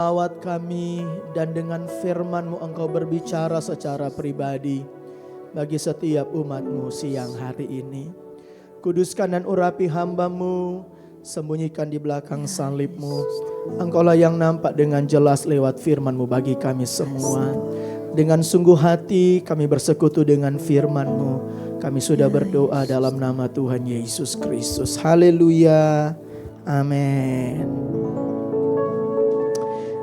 Lawat kami dan dengan firman-Mu Engkau berbicara secara pribadi bagi setiap umat-Mu siang hari ini. Kuduskan dan urapi hamba-Mu, sembunyikan di belakang salib-Mu. Engkaulah yang nampak dengan jelas lewat firman-Mu bagi kami semua. Dengan sungguh hati kami bersekutu dengan firman-Mu. Kami sudah berdoa dalam nama Tuhan Yesus Kristus. Haleluya. Amin.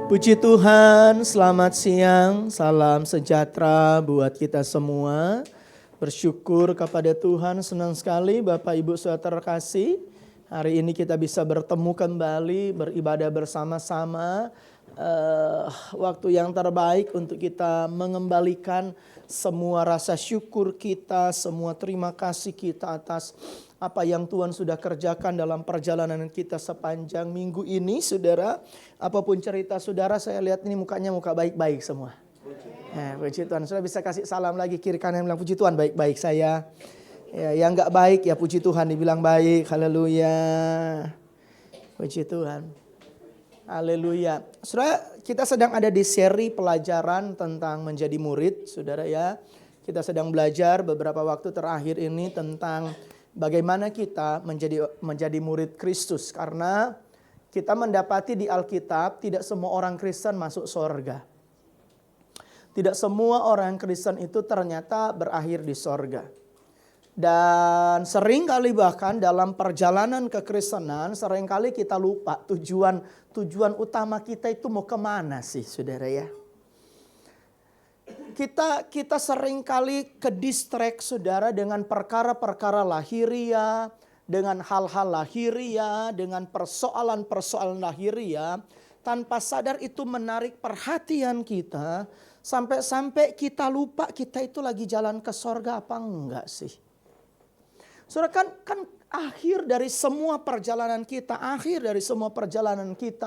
Puji Tuhan, selamat siang, salam sejahtera buat kita semua. Bersyukur kepada Tuhan, senang sekali Bapak Ibu Saudara terkasih. Hari ini kita bisa bertemu kembali, beribadah bersama-sama. Waktu yang terbaik untuk kita mengembalikan semua rasa syukur kita, semua terima kasih kita atas apa yang Tuhan sudah kerjakan dalam perjalanan kita sepanjang minggu ini, saudara. Apapun cerita saudara, saya lihat ini mukanya muka baik-baik semua. Puji Tuhan. Sudah bisa kasih salam lagi kiri kanan bilang puji Tuhan baik-baik saya. Ya, yang nggak baik ya puji Tuhan dibilang baik. Haleluya. Puji Tuhan. Haleluya. Saudara, kita sedang ada di seri pelajaran tentang menjadi murid, saudara ya. Kita sedang belajar beberapa waktu terakhir ini tentang bagaimana kita menjadi murid Kristus. Karena kita mendapati di Alkitab tidak semua orang Kristen masuk surga. Tidak semua orang Kristen itu ternyata berakhir di surga. Dan seringkali bahkan dalam perjalanan kekristenan seringkali kita lupa tujuan utama kita itu mau kemana sih saudara ya. Kita seringkali ke distract saudara dengan perkara-perkara lahiria, dengan hal-hal lahiria, dengan persoalan-persoalan lahiria, tanpa sadar itu menarik perhatian kita, sampai kita lupa kita itu lagi jalan ke sorga apa enggak sih. Saudara kan akhir dari semua perjalanan kita,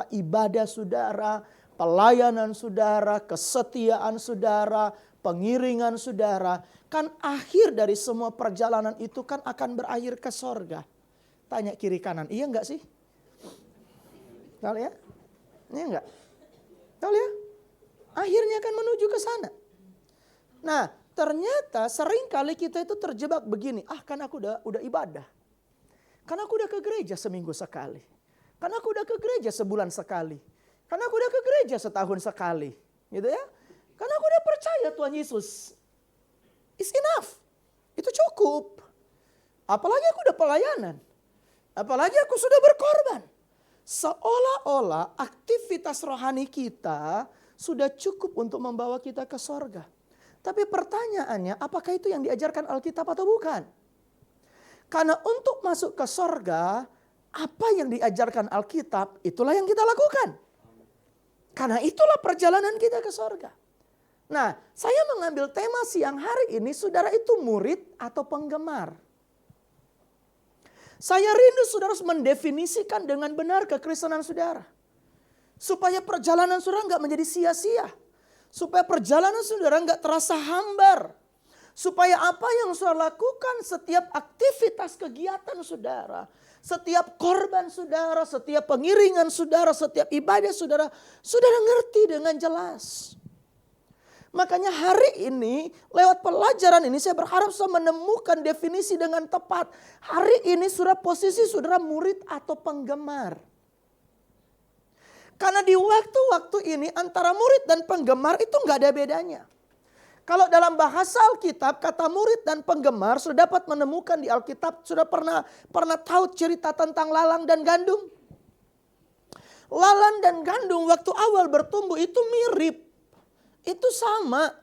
ibadah saudara, pelayanan saudara, kesetiaan saudara, pengiringan saudara, kan akhir dari semua perjalanan itu kan akan berakhir ke sorga. Tanya kiri kanan, iya enggak sih? Tahu ya? Iya enggak? Tahu ya? Akhirnya akan menuju ke sana. Nah, ternyata seringkali kita itu terjebak begini, kan aku udah ibadah. Kan aku udah ke gereja seminggu sekali. Kan aku udah ke gereja sebulan sekali. Kan aku udah ke gereja setahun sekali. Gitu ya. Karena aku udah percaya Tuhan Yesus. It's enough. Itu cukup. Apalagi aku udah pelayanan. Apalagi aku sudah berkorban. Seolah-olah aktivitas rohani kita sudah cukup untuk membawa kita ke sorga. Tapi pertanyaannya, apakah itu yang diajarkan Alkitab atau bukan? Karena untuk masuk ke sorga, apa yang diajarkan Alkitab, itulah yang kita lakukan. Karena itulah perjalanan kita ke sorga. Nah, saya mengambil tema siang hari ini, saudara itu murid atau penggemar. Saya rindu saudara mendefinisikan dengan benar kekristenan saudara. Supaya perjalanan saudara nggak menjadi sia-sia. Supaya perjalanan saudara nggak terasa hambar. Supaya apa yang saudara lakukan, setiap aktivitas kegiatan saudara, setiap korban saudara, setiap pengiringan saudara, setiap ibadah saudara, saudara ngerti dengan jelas. Makanya hari ini lewat pelajaran ini saya berharap saya menemukan definisi dengan tepat. Hari ini saudara posisi saudara murid atau penggemar. Karena di waktu-waktu ini antara murid dan penggemar itu nggak ada bedanya. Kalau dalam bahasa Alkitab kata murid dan penggemar sudah dapat menemukan di Alkitab, sudah pernah tahu cerita tentang lalang dan gandum. Lalang dan gandum waktu awal bertumbuh itu mirip. Itu sama.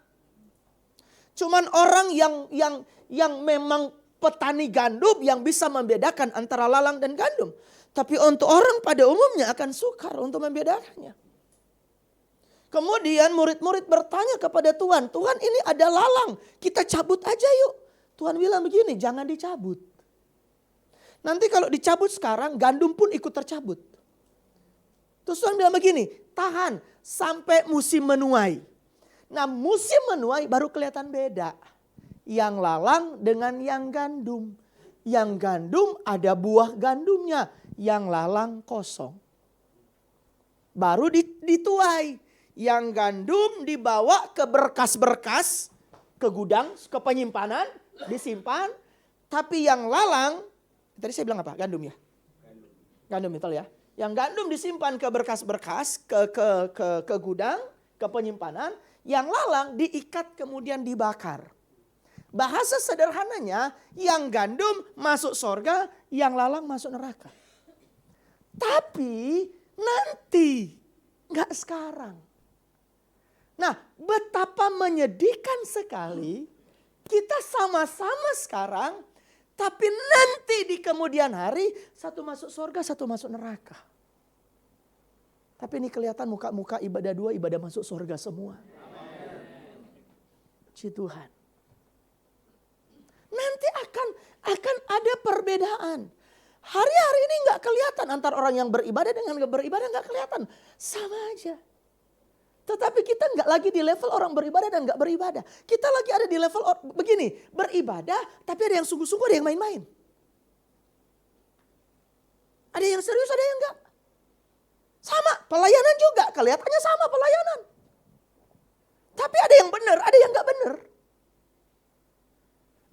Cuman orang yang memang petani gandum yang bisa membedakan antara lalang dan gandum. Tapi untuk orang pada umumnya akan sukar untuk membedakannya. Kemudian murid-murid bertanya kepada Tuhan, Tuhan ini ada lalang, kita cabut aja yuk. Tuhan bilang begini, jangan dicabut. Nanti kalau dicabut sekarang, gandum pun ikut tercabut. Terus Tuhan bilang begini, tahan sampai musim menuai. Nah musim menuai baru kelihatan beda. Yang lalang dengan yang gandum. Yang gandum ada buah gandumnya. Yang lalang kosong. baru dituai. Yang gandum dibawa ke berkas-berkas, ke gudang, ke penyimpanan, disimpan. Tapi yang lalang, tadi saya bilang apa? Gandum ya? Gandum betul ya. Yang gandum disimpan ke berkas-berkas, ke gudang, ke penyimpanan. Yang lalang diikat kemudian dibakar. Bahasa sederhananya, yang gandum masuk sorga, yang lalang masuk neraka. Tapi nanti, gak sekarang. Nah, betapa menyedihkan sekali kita sama-sama sekarang, tapi nanti di kemudian hari satu masuk sorga, satu masuk neraka. Tapi ini kelihatan muka-muka ibadah dua, ibadah masuk sorga semua. Puji Tuhan. Nanti akan ada perbedaan. Hari-hari ini gak kelihatan antara orang yang beribadah dengan gak beribadah, gak kelihatan. Sama aja. Tetapi kita nggak lagi di level orang beribadah dan nggak beribadah. Kita lagi ada di level begini, beribadah tapi ada yang sungguh-sungguh, ada yang main-main. Ada yang serius, ada yang enggak. Sama, pelayanan juga, kelihatannya sama pelayanan. Tapi ada yang benar, ada yang nggak benar.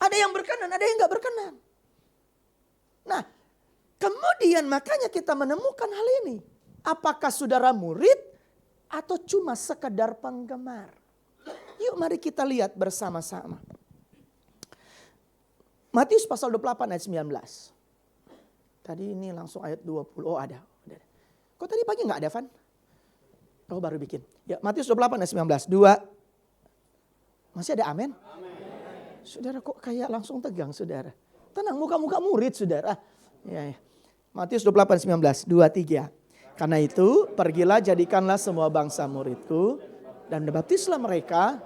Ada yang berkenan, ada yang nggak berkenan. Nah, kemudian makanya kita menemukan hal ini. Apakah saudara murid? Atau cuma sekedar penggemar? Yuk mari kita lihat bersama-sama. Matius pasal 28 ayat 19. Tadi ini langsung ayat 20. Oh ada. Kok tadi pagi gak ada, Van? Oh baru bikin. Ya, Matius 28 ayat 19. 2. Masih ada amin? Saudara kok kayak langsung tegang, saudara. Tenang, muka-muka murid, saudara. Ya. Matius 28 19. 2, 3. Karena itu pergilah jadikanlah semua bangsa muridku dan baptislah mereka.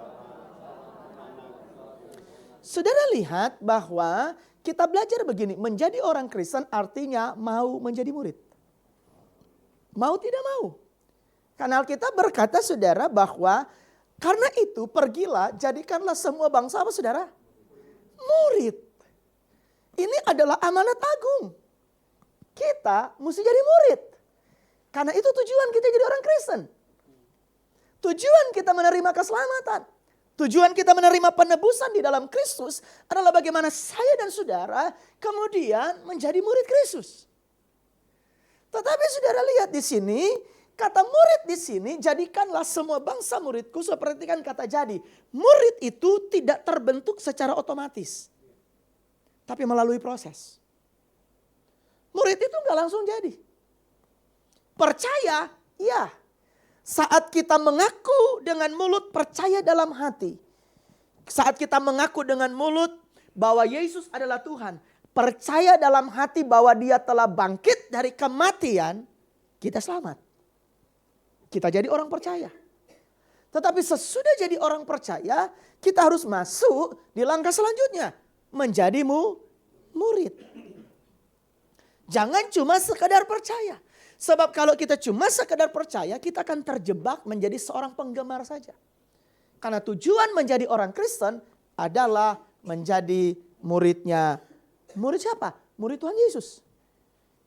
Saudara lihat bahwa kita belajar begini, menjadi orang Kristen artinya mau menjadi murid. Mau tidak mau. Karena Alkitab berkata saudara bahwa karena itu pergilah jadikanlah semua bangsa apa saudara? Murid. Ini adalah amanat agung. Kita mesti jadi murid. Karena itu tujuan kita jadi orang Kristen. Tujuan kita menerima keselamatan. Tujuan kita menerima penebusan di dalam Kristus adalah bagaimana saya dan saudara kemudian menjadi murid Kristus. Tetapi saudara lihat di sini, kata murid di sini, jadikanlah semua bangsa muridku. Seperti kan kata jadi. Murid itu tidak terbentuk secara otomatis. Tapi melalui proses. Murid itu gak langsung jadi. Percaya, ya. Saat kita mengaku dengan mulut, percaya dalam hati. Saat kita mengaku dengan mulut bahwa Yesus adalah Tuhan. Percaya dalam hati bahwa dia telah bangkit dari kematian. Kita selamat. Kita jadi orang percaya. Tetapi sesudah jadi orang percaya, kita harus masuk di langkah selanjutnya. Menjadi murid. Jangan cuma sekedar percaya. Sebab kalau kita cuma sekedar percaya, kita akan terjebak menjadi seorang penggemar saja. Karena tujuan menjadi orang Kristen adalah menjadi muridnya. Murid siapa? Murid Tuhan Yesus.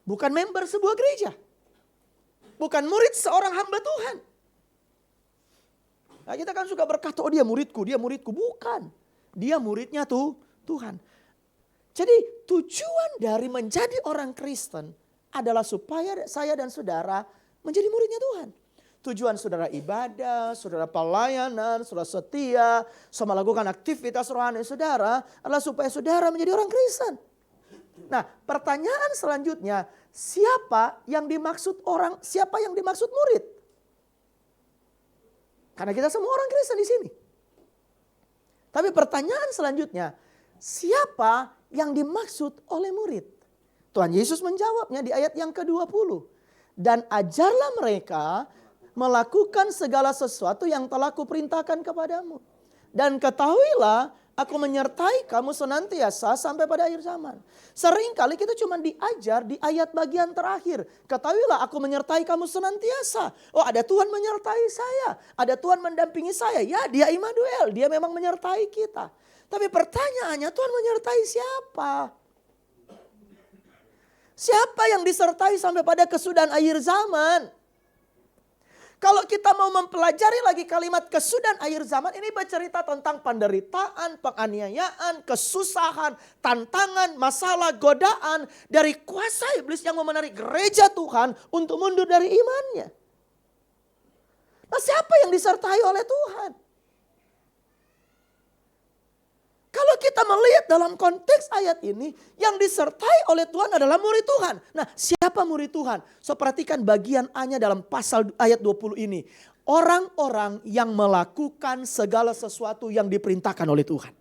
Bukan member sebuah gereja. Bukan murid seorang hamba Tuhan. Nah, kita kan suka berkata, oh dia muridku, dia muridku. Bukan. Dia muridnya Tuhan. Jadi tujuan dari menjadi orang Kristen adalah supaya saya dan saudara menjadi muridnya Tuhan. Tujuan saudara ibadah, saudara pelayanan, saudara setia, sama melakukan aktivitas rohani saudara adalah supaya saudara menjadi orang Kristen. Nah, pertanyaan selanjutnya, siapa yang dimaksud murid? Karena kita semua orang Kristen di sini. Tapi pertanyaan selanjutnya, siapa yang dimaksud oleh murid? Tuhan Yesus menjawabnya di ayat yang ke-20. Dan ajarlah mereka melakukan segala sesuatu yang telah kuperintahkan kepadamu. Dan ketahuilah aku menyertai kamu senantiasa sampai pada akhir zaman. Seringkali kita cuma diajar di ayat bagian terakhir. Ketahuilah aku menyertai kamu senantiasa. Oh ada Tuhan menyertai saya. Ada Tuhan mendampingi saya. Ya dia Immanuel. Dia memang menyertai kita. Tapi pertanyaannya Tuhan menyertai siapa? Siapa yang disertai sampai pada kesudahan akhir zaman? Kalau kita mau mempelajari lagi kalimat kesudahan akhir zaman, ini bercerita tentang penderitaan, penganiayaan, kesusahan, tantangan, masalah, godaan dari kuasa iblis yang mau menarik gereja Tuhan untuk mundur dari imannya. Nah, siapa yang disertai oleh Tuhan? Kalau kita melihat dalam konteks ayat ini, yang disertai oleh Tuhan adalah murid Tuhan. Nah, siapa murid Tuhan? So, perhatikan bagian A-nya dalam pasal ayat 20 ini. Orang-orang yang melakukan segala sesuatu yang diperintahkan oleh Tuhan.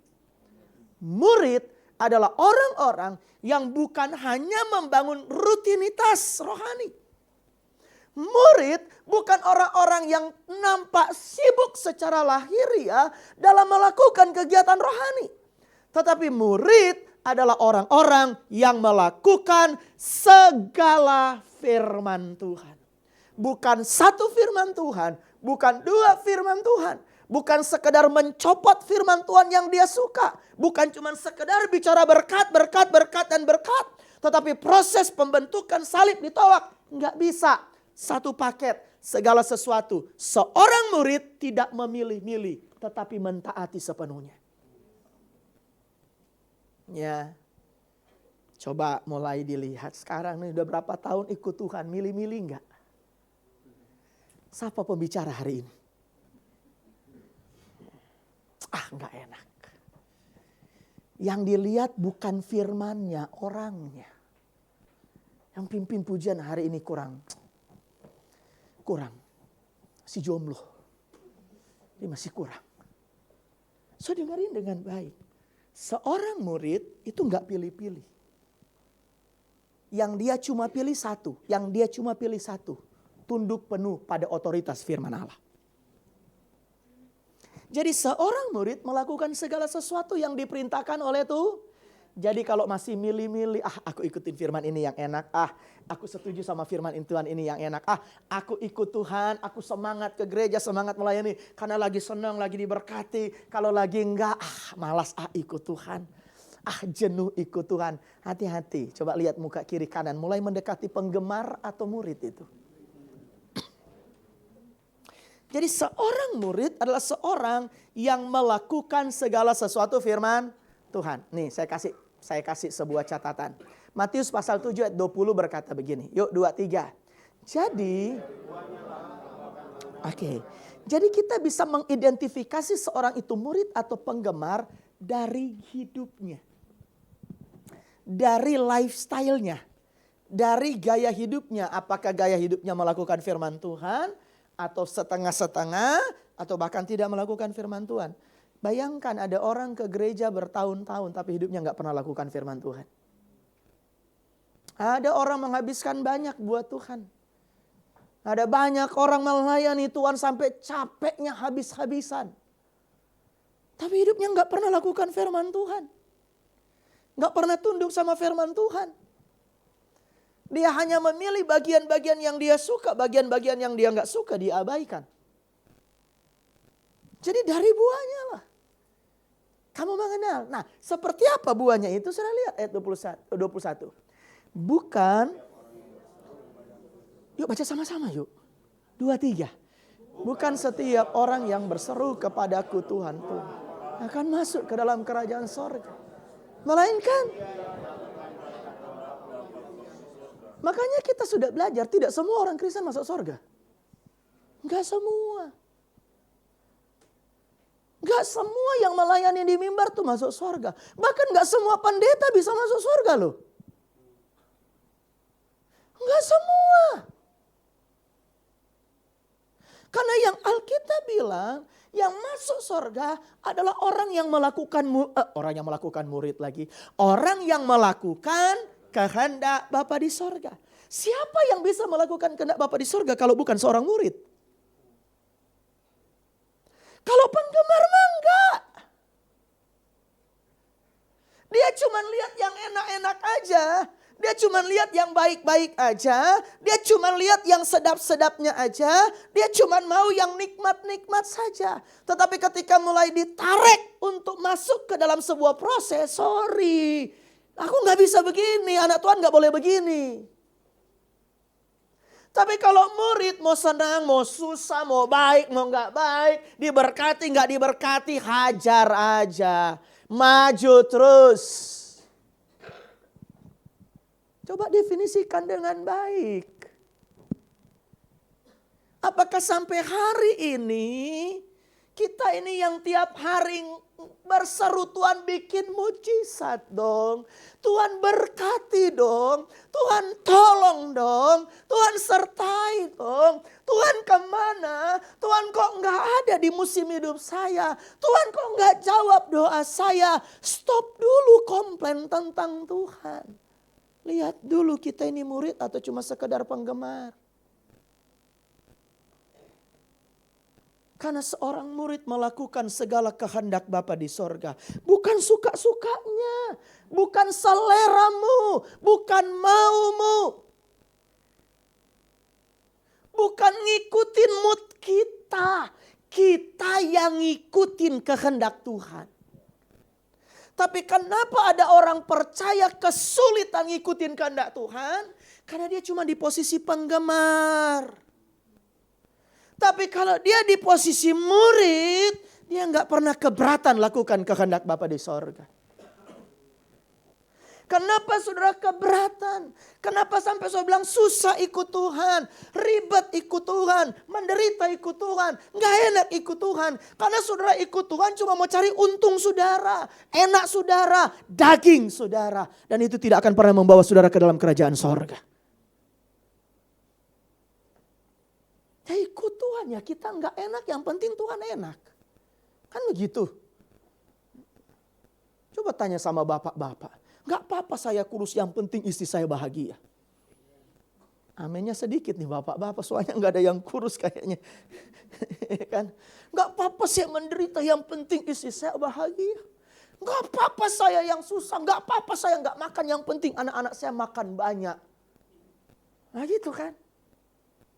Murid adalah orang-orang yang bukan hanya membangun rutinitas rohani. Murid bukan orang-orang yang nampak sibuk secara lahiriah dalam melakukan kegiatan rohani. Tetapi murid adalah orang-orang yang melakukan segala firman Tuhan. Bukan satu firman Tuhan, bukan dua firman Tuhan. Bukan sekedar mencopot firman Tuhan yang dia suka. Bukan cuma sekedar bicara berkat, berkat, berkat, dan berkat. Tetapi proses pembentukan salib ditolak. Nggak bisa. Satu paket, segala sesuatu. Seorang murid tidak memilih-milih, tetapi mentaati sepenuhnya. Ya, coba mulai dilihat sekarang nih udah berapa tahun ikut Tuhan, milih-milih enggak? Siapa pembicara hari ini? Enggak enak. Yang dilihat bukan firmannya, orangnya. Yang pimpin pujian hari ini kurang. Si jomblo. Dia masih kurang. So dengerin dengan baik. Seorang murid itu enggak pilih-pilih. Yang dia cuma pilih satu. Tunduk penuh pada otoritas firman Allah. Jadi seorang murid melakukan segala sesuatu yang diperintahkan oleh Tuhan. Jadi kalau masih milih-milih, aku ikutin firman ini yang enak. Aku setuju sama firman Tuhan ini yang enak. Aku ikut Tuhan, aku semangat ke gereja, semangat melayani. Karena lagi senang, lagi diberkati. Kalau lagi enggak, malas ikut Tuhan. Jenuh ikut Tuhan. Hati-hati, coba lihat muka kiri kanan. Mulai mendekati penggemar atau murid itu. Jadi seorang murid adalah seorang yang melakukan segala sesuatu firman Tuhan. Nih saya kasih sebuah catatan. Matius pasal 7 ayat 20 berkata begini. Yuk 2-3. Jadi kita bisa mengidentifikasi seorang itu murid atau penggemar dari hidupnya. Dari lifestyle-nya. Dari gaya hidupnya. Apakah gaya hidupnya melakukan firman Tuhan atau setengah-setengah atau bahkan tidak melakukan firman Tuhan. Bayangkan ada orang ke gereja bertahun-tahun tapi hidupnya gak pernah lakukan firman Tuhan. Ada orang menghabiskan banyak buat Tuhan. Ada banyak orang melayani Tuhan sampai capeknya habis-habisan. Tapi hidupnya gak pernah lakukan firman Tuhan. Gak pernah tunduk sama firman Tuhan. Dia hanya memilih bagian-bagian yang dia suka, bagian-bagian yang dia gak suka diabaikan. Jadi dari buahnya lah. Kamu mengenal. Nah, seperti apa buahnya itu? Sudah lihat ayat 21. Bukan. Yuk baca sama-sama yuk. 2-3. Bukan setiap orang yang berseru kepadaku Tuhan akan masuk ke dalam kerajaan sorga. Melainkan. Makanya kita sudah belajar tidak semua orang Kristen masuk sorga. Enggak semua. Gak semua yang melayani di mimbar tuh masuk surga. Bahkan gak semua pendeta bisa masuk surga loh. Gak semua. Karena yang Alkitab bilang, yang masuk surga adalah orang yang melakukan murid lagi. Orang yang melakukan kehendak Bapa di surga. Siapa yang bisa melakukan kehendak Bapa di surga kalau bukan seorang murid? Kalau penggemar mah enggak. Dia cuma lihat yang enak-enak aja. Dia cuma lihat yang baik-baik aja. Dia cuma lihat yang sedap-sedapnya aja. Dia cuma mau yang nikmat-nikmat saja. Tetapi ketika mulai ditarik untuk masuk ke dalam sebuah proses. Sorry. Aku gak bisa begini. Anak Tuhan gak boleh begini. Tapi kalau murid mau senang, mau susah, mau baik, mau nggak baik, diberkati, nggak diberkati, hajar aja. Maju terus. Coba definisikan dengan baik. Apakah sampai hari ini kita ini yang tiap hari berseru Tuhan bikin mujizat dong. Tuhan berkati dong. Tuhan tolong dong. Tuhan sertai dong. Tuhan kemana? Tuhan kok nggak ada di musim hidup saya? Tuhan kok nggak jawab doa saya? Stop dulu komplain tentang Tuhan. Lihat dulu kita ini murid atau cuma sekedar penggemar. Karena seorang murid melakukan segala kehendak Bapa di sorga. Bukan suka-sukanya. Bukan seleramu. Bukan maumu. Bukan ngikutin mood kita. Kita yang ngikutin kehendak Tuhan. Tapi kenapa ada orang percaya kesulitan ngikutin kehendak Tuhan? Karena dia cuma di posisi penggemar. Tapi kalau dia di posisi murid, dia nggak pernah keberatan lakukan kehendak Bapa di sorga. Kenapa saudara keberatan? Kenapa sampai saudara bilang susah ikut Tuhan, ribet ikut Tuhan, menderita ikut Tuhan, nggak enak ikut Tuhan. Karena saudara ikut Tuhan cuma mau cari untung saudara, enak saudara, daging saudara. Dan itu tidak akan pernah membawa saudara ke dalam kerajaan sorga. Ya ikut Tuhan ya, kita nggak enak, yang penting Tuhan enak. Kan begitu. Coba tanya sama bapak-bapak. Nggak apa-apa saya kurus, yang penting istri saya bahagia. Aminnya sedikit nih bapak-bapak, soalnya nggak ada yang kurus kayaknya. Kan? Nggak apa-apa saya menderita, yang penting istri saya bahagia. Nggak apa-apa saya yang susah, nggak apa-apa saya nggak makan, yang penting anak-anak saya makan banyak. Nah gitu kan.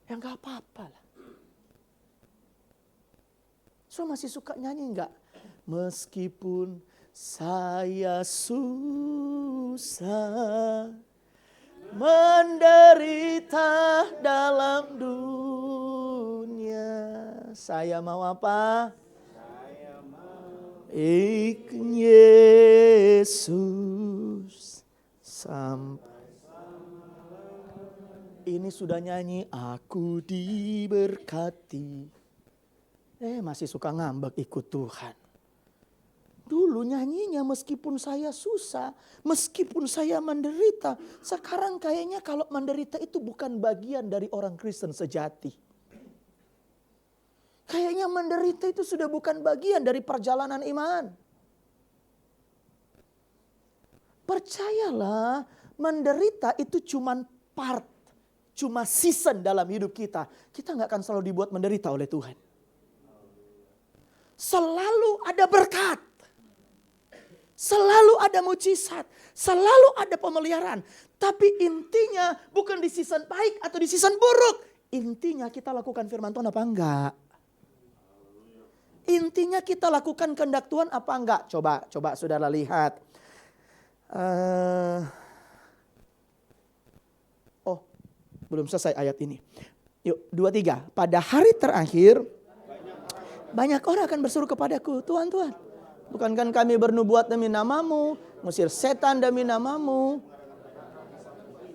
Ya nggak apa-apa lah. So masih suka nyanyi nggak? Meskipun saya susah, menderita dalam dunia, saya mau apa? Saya mau ikut Yesus sampai. Ini sudah nyanyi, aku diberkati. Masih suka ngambek ikut Tuhan. Dulu nyanyinya meskipun saya susah, meskipun saya menderita. Sekarang kayaknya kalau menderita itu bukan bagian dari orang Kristen sejati. Kayaknya menderita itu sudah bukan bagian dari perjalanan iman. Percayalah, menderita itu cuma part, cuma season dalam hidup kita. Kita gak akan selalu dibuat menderita oleh Tuhan. Selalu ada berkat. Selalu ada mujizat. Selalu ada pemeliharaan. Tapi intinya bukan di season baik atau di season buruk. Intinya kita lakukan firman Tuhan apa enggak. Intinya kita lakukan kehendak Tuhan apa enggak. Coba saudara lihat. Belum selesai ayat ini. Yuk 2-3. Pada hari terakhir banyak orang akan berseru kepadaku, Tuhan, Tuhan. Bukankah kami bernubuat demi namamu, ngusir setan demi namamu.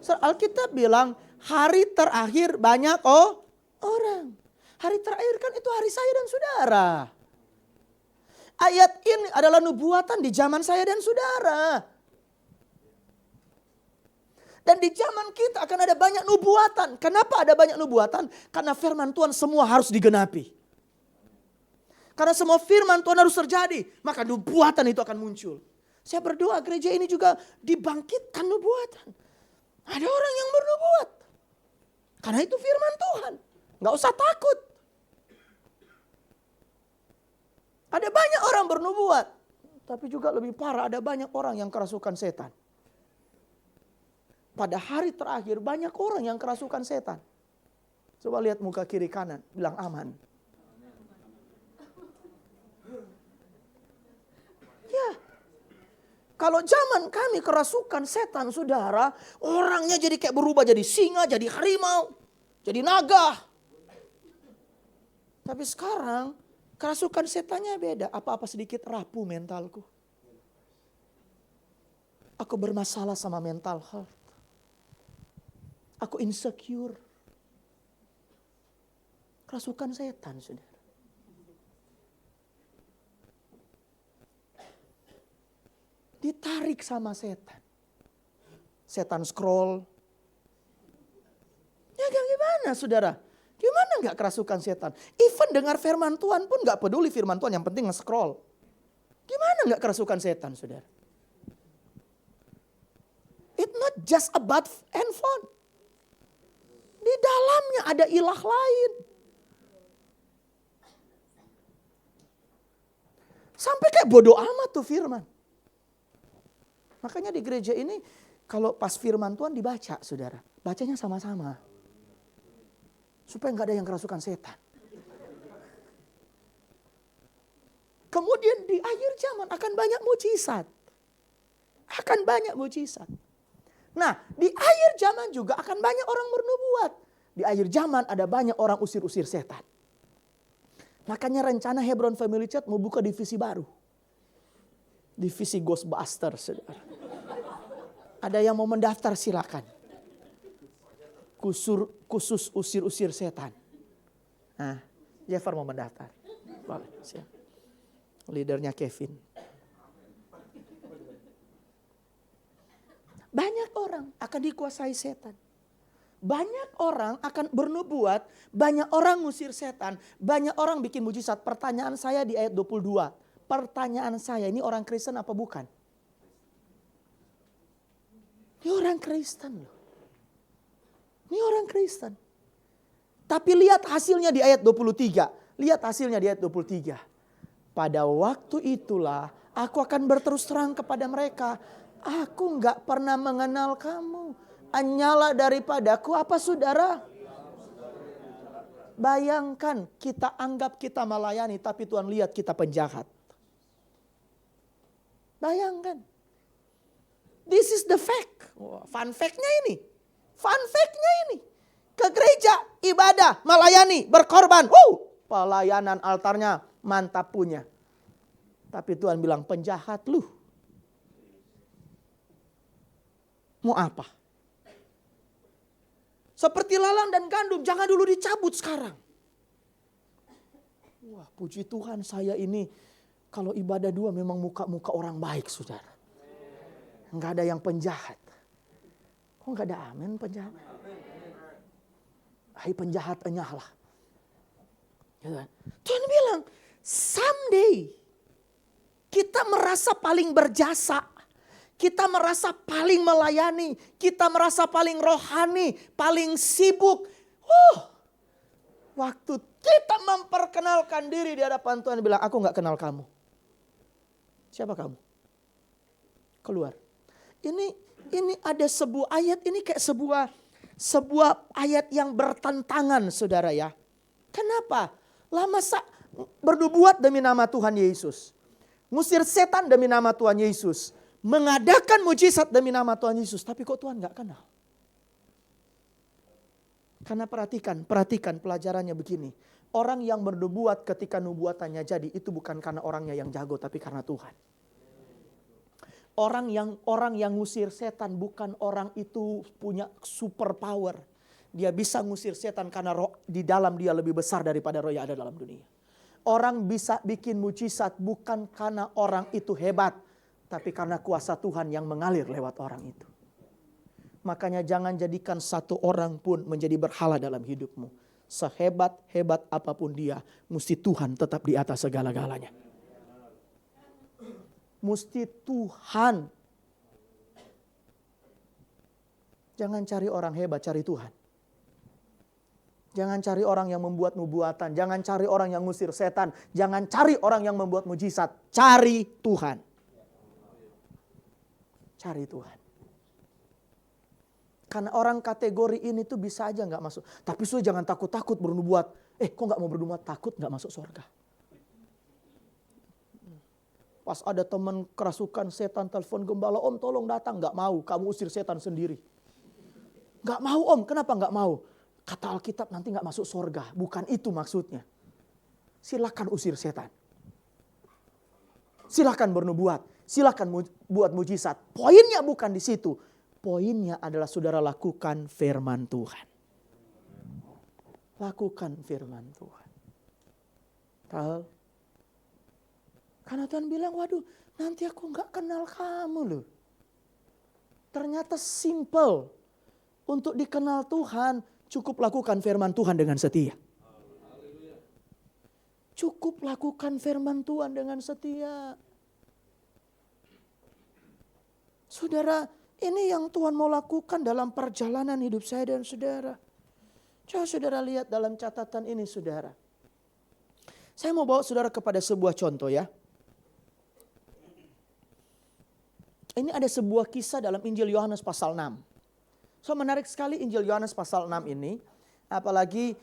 Alkitab bilang hari terakhir banyak orang. Hari terakhir kan itu hari saya dan saudara. Ayat ini adalah nubuatan di zaman saya dan saudara. Dan di zaman kita akan ada banyak nubuatan. Kenapa ada banyak nubuatan? Karena firman Tuhan semua harus digenapi. Karena semua firman Tuhan harus terjadi, maka nubuatan itu akan muncul. Saya berdoa gereja ini juga dibangkitkan nubuatan. Ada orang yang bernubuat. Karena itu firman Tuhan. Gak usah takut. Ada banyak orang bernubuat. Tapi juga lebih parah, ada banyak orang yang kerasukan setan. Pada hari terakhir banyak orang yang kerasukan setan. Coba lihat muka kiri kanan, bilang aman. Ya, kalau zaman kami kerasukan setan saudara, orangnya jadi kayak berubah jadi singa, jadi harimau. jadi naga. Tapi sekarang kerasukan setannya beda. Apa-apa sedikit rapuh mentalku. Aku bermasalah sama mental health. Aku insecure. Kerasukan setan, saudara. Ditarik sama setan. Setan scroll. Ya gimana saudara? Gimana gak kerasukan setan? Even dengar firman Tuhan pun gak peduli firman Tuhan. Yang penting nge-scroll. Gimana gak kerasukan setan saudara? It's not just about handphone. Di dalamnya ada ilah lain. Sampai kayak bodoh amat tuh firman. Makanya di gereja ini kalau pas firman Tuhan dibaca saudara. Bacanya sama-sama. Supaya nggak ada yang kerasukan setan. Kemudian di akhir zaman akan banyak mujizat. Akan banyak mujizat. Nah di akhir zaman juga akan banyak orang bernubuat. Di akhir zaman ada banyak orang usir-usir setan. Makanya rencana Hebron Family Church mau buka divisi baru. Divisi Ghostbusters. Saudara. Ada yang mau mendaftar silakan. Khusus usir-usir setan. Nah, Jeffer mau mendaftar. Boleh, siap. Leadernya Kevin. Banyak orang akan dikuasai setan. Banyak orang akan bernubuat, banyak orang ngusir setan, banyak orang bikin mujizat. Pertanyaan saya di ayat 22. Pertanyaan saya, ini orang Kristen apa bukan? Ini orang Kristen loh. Ini orang Kristen. Tapi lihat hasilnya di ayat 23. Lihat hasilnya di ayat 23. Pada waktu itulah aku akan berterus terang kepada mereka. Aku enggak pernah mengenal kamu. Hanyalah daripadaku apa saudara? Bayangkan kita anggap kita melayani tapi Tuhan lihat kita penjahat. Bayangkan. This is the fact. Fun fact-nya ini. Fun fact-nya ini. Ke gereja, ibadah, melayani, berkorban. Pelayanan altarnya mantap punya. Tapi Tuhan bilang penjahat lu. Mau apa? Seperti lalang dan gandum, jangan dulu dicabut sekarang. Wah, puji Tuhan saya ini kalau ibadah dua memang muka-muka orang baik, saudara. Enggak ada yang penjahat. Kok enggak ada amin penjahat? Hai penjahat enyahlah. Tuhan bilang, someday kita merasa paling berjasa. Kita merasa paling melayani. Kita merasa paling rohani. Paling sibuk. Waktu kita memperkenalkan diri di hadapan Tuhan. Bilang aku gak kenal kamu. Siapa kamu? Keluar. Ini ada sebuah ayat. Ini kayak sebuah ayat yang bertentangan saudara ya. Kenapa? Bernubuat demi nama Tuhan Yesus. Ngusir setan demi nama Tuhan Yesus. Mengadakan mujizat demi nama Tuhan Yesus. Tapi kok Tuhan gak kenal? Karena perhatikan pelajarannya begini. Orang yang bernubuat ketika nubuatannya jadi itu bukan karena orangnya yang jago tapi karena Tuhan. Orang yang ngusir setan bukan orang itu punya super power. Dia bisa ngusir setan karena roh di dalam dia lebih besar daripada roh yang ada dalam dunia. Orang bisa bikin mujizat bukan karena orang itu hebat. Tapi karena kuasa Tuhan yang mengalir lewat orang itu. Makanya jangan jadikan satu orang pun menjadi berhala dalam hidupmu. Sehebat-hebat apapun dia, mesti Tuhan tetap di atas segala-galanya. Mesti Tuhan. Jangan cari orang hebat, cari Tuhan. Jangan cari orang yang membuat nubuatan. Jangan cari orang yang ngusir setan. Jangan cari orang yang membuat mujizat. Cari Tuhan. Cari Tuhan. Karena orang kategori ini tuh bisa aja gak masuk. Tapi jangan takut-takut bernubuat. Kok gak mau bernubuat? Takut gak masuk surga. Pas ada teman kerasukan setan telepon gembala, om tolong datang. Gak mau, kamu usir setan sendiri. Gak mau om, kenapa gak mau? Kata Alkitab nanti gak masuk surga. Bukan itu maksudnya. Silakan usir setan. Silakan bernubuat. Silakan buat mujizat. Poinnya bukan di situ. Poinnya adalah saudara lakukan firman Tuhan. Lakukan firman Tuhan. Tahu? Karena Tuhan bilang, waduh nanti aku gak kenal kamu loh. Ternyata simple. Untuk dikenal Tuhan, cukup lakukan firman Tuhan dengan setia. Cukup lakukan firman Tuhan dengan setia. Saudara, ini yang Tuhan mau lakukan dalam perjalanan hidup saya dan saudara. Coba saudara lihat dalam catatan ini saudara. Saya mau bawa saudara kepada sebuah contoh ya. Ini ada sebuah kisah dalam Injil Yohanes pasal 6. So menarik sekali Injil Yohanes pasal 6 ini. Apalagi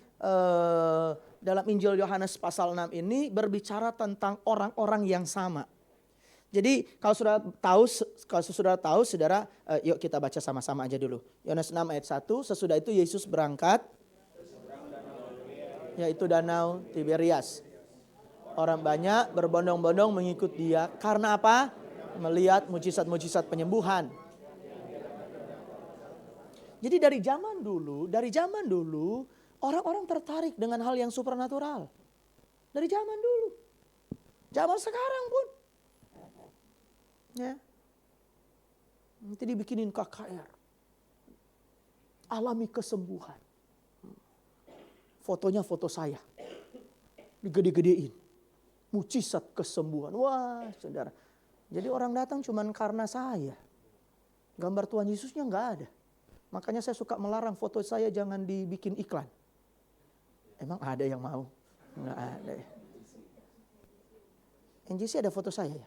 dalam Injil Yohanes pasal 6 ini berbicara tentang orang-orang yang sama. Jadi kalau saudara tahu, saudara, yuk kita baca sama-sama aja dulu. Yohanes 6 ayat 1, sesudah itu Yesus berangkat, yaitu danau Tiberias. Orang banyak berbondong-bondong mengikut dia. Karena apa? Melihat mujizat-mujizat penyembuhan. Jadi dari zaman dulu orang-orang tertarik dengan hal yang supernatural. Dari zaman dulu. Zaman sekarang pun. Ya. Nanti dibikinin KKR. Alami kesembuhan. Fotonya foto saya. Digede-gedein. Mujizat kesembuhan. Wah saudara. Jadi orang datang cuman karena saya. Gambar Tuhan Yesusnya gak ada. Makanya saya suka melarang foto saya jangan dibikin iklan. Emang ada yang mau? Nggak ada ya. NGC ada foto saya ya?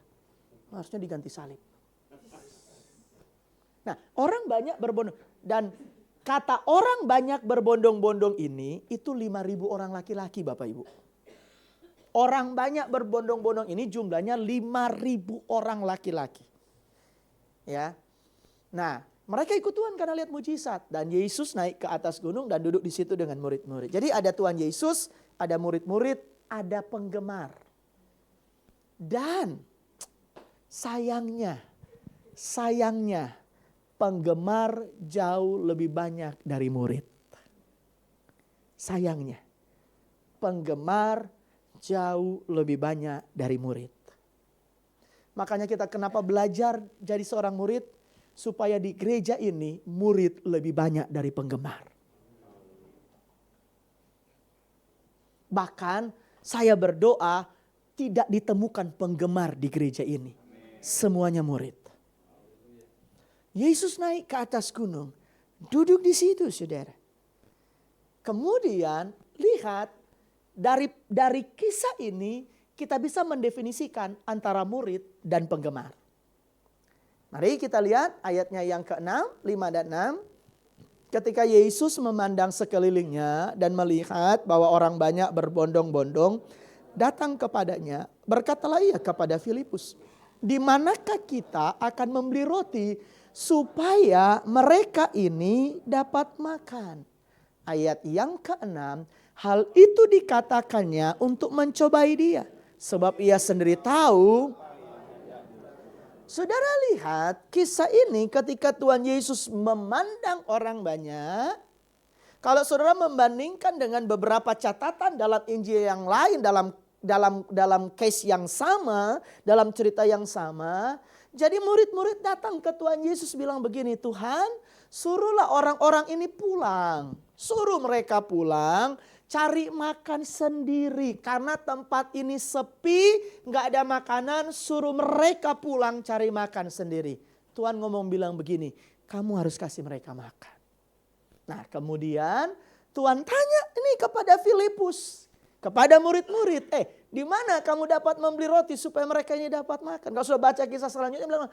Harusnya diganti salib. Nah orang banyak berbondong. Dan kata orang banyak berbondong-bondong ini itu 5.000 orang laki-laki Bapak Ibu. Orang banyak berbondong-bondong ini jumlahnya 5.000 orang laki-laki. Ya. Nah, mereka ikut Tuhan karena lihat mujizat. Dan Yesus naik ke atas gunung dan duduk di situ dengan murid-murid. Jadi ada Tuhan Yesus, ada murid-murid, ada penggemar. Dan sayangnya penggemar jauh lebih banyak dari murid. Sayangnya penggemar jauh lebih banyak dari murid. Makanya kita kenapa belajar jadi seorang murid? Supaya di gereja ini murid lebih banyak dari penggemar. Bahkan saya berdoa tidak ditemukan penggemar di gereja ini. Semuanya murid. Yesus naik ke atas gunung. Duduk di situ saudara. Kemudian lihat dari kisah ini kita bisa mendefinisikan antara murid dan penggemar. Mari kita lihat ayatnya yang ke-6, 5 dan 6. Ketika Yesus memandang sekelilingnya dan melihat bahwa orang banyak berbondong-bondong datang kepadanya, berkatalah ia kepada Filipus, "Di manakah kita akan membeli roti supaya mereka ini dapat makan?" Ayat yang ke-6, hal itu dikatakannya untuk mencobai dia. Sebab ia sendiri tahu. Saudara lihat kisah ini ketika Tuhan Yesus memandang orang banyak. Kalau saudara membandingkan dengan beberapa catatan dalam Injil yang lain, dalam case yang sama, dalam cerita yang sama. Jadi murid-murid datang ke Tuhan Yesus bilang begini, "Tuhan, suruhlah orang-orang ini pulang. Suruh mereka pulang, cari makan sendiri. Karena tempat ini sepi, gak ada makanan, suruh mereka pulang cari makan sendiri." Tuhan ngomong bilang begini, "Kamu harus kasih mereka makan." Nah kemudian Tuhan tanya ini kepada Filipus, kepada murid-murid, di mana kamu dapat membeli roti supaya mereka ini dapat makan? Kalau sudah baca kisah selanjutnya bilang,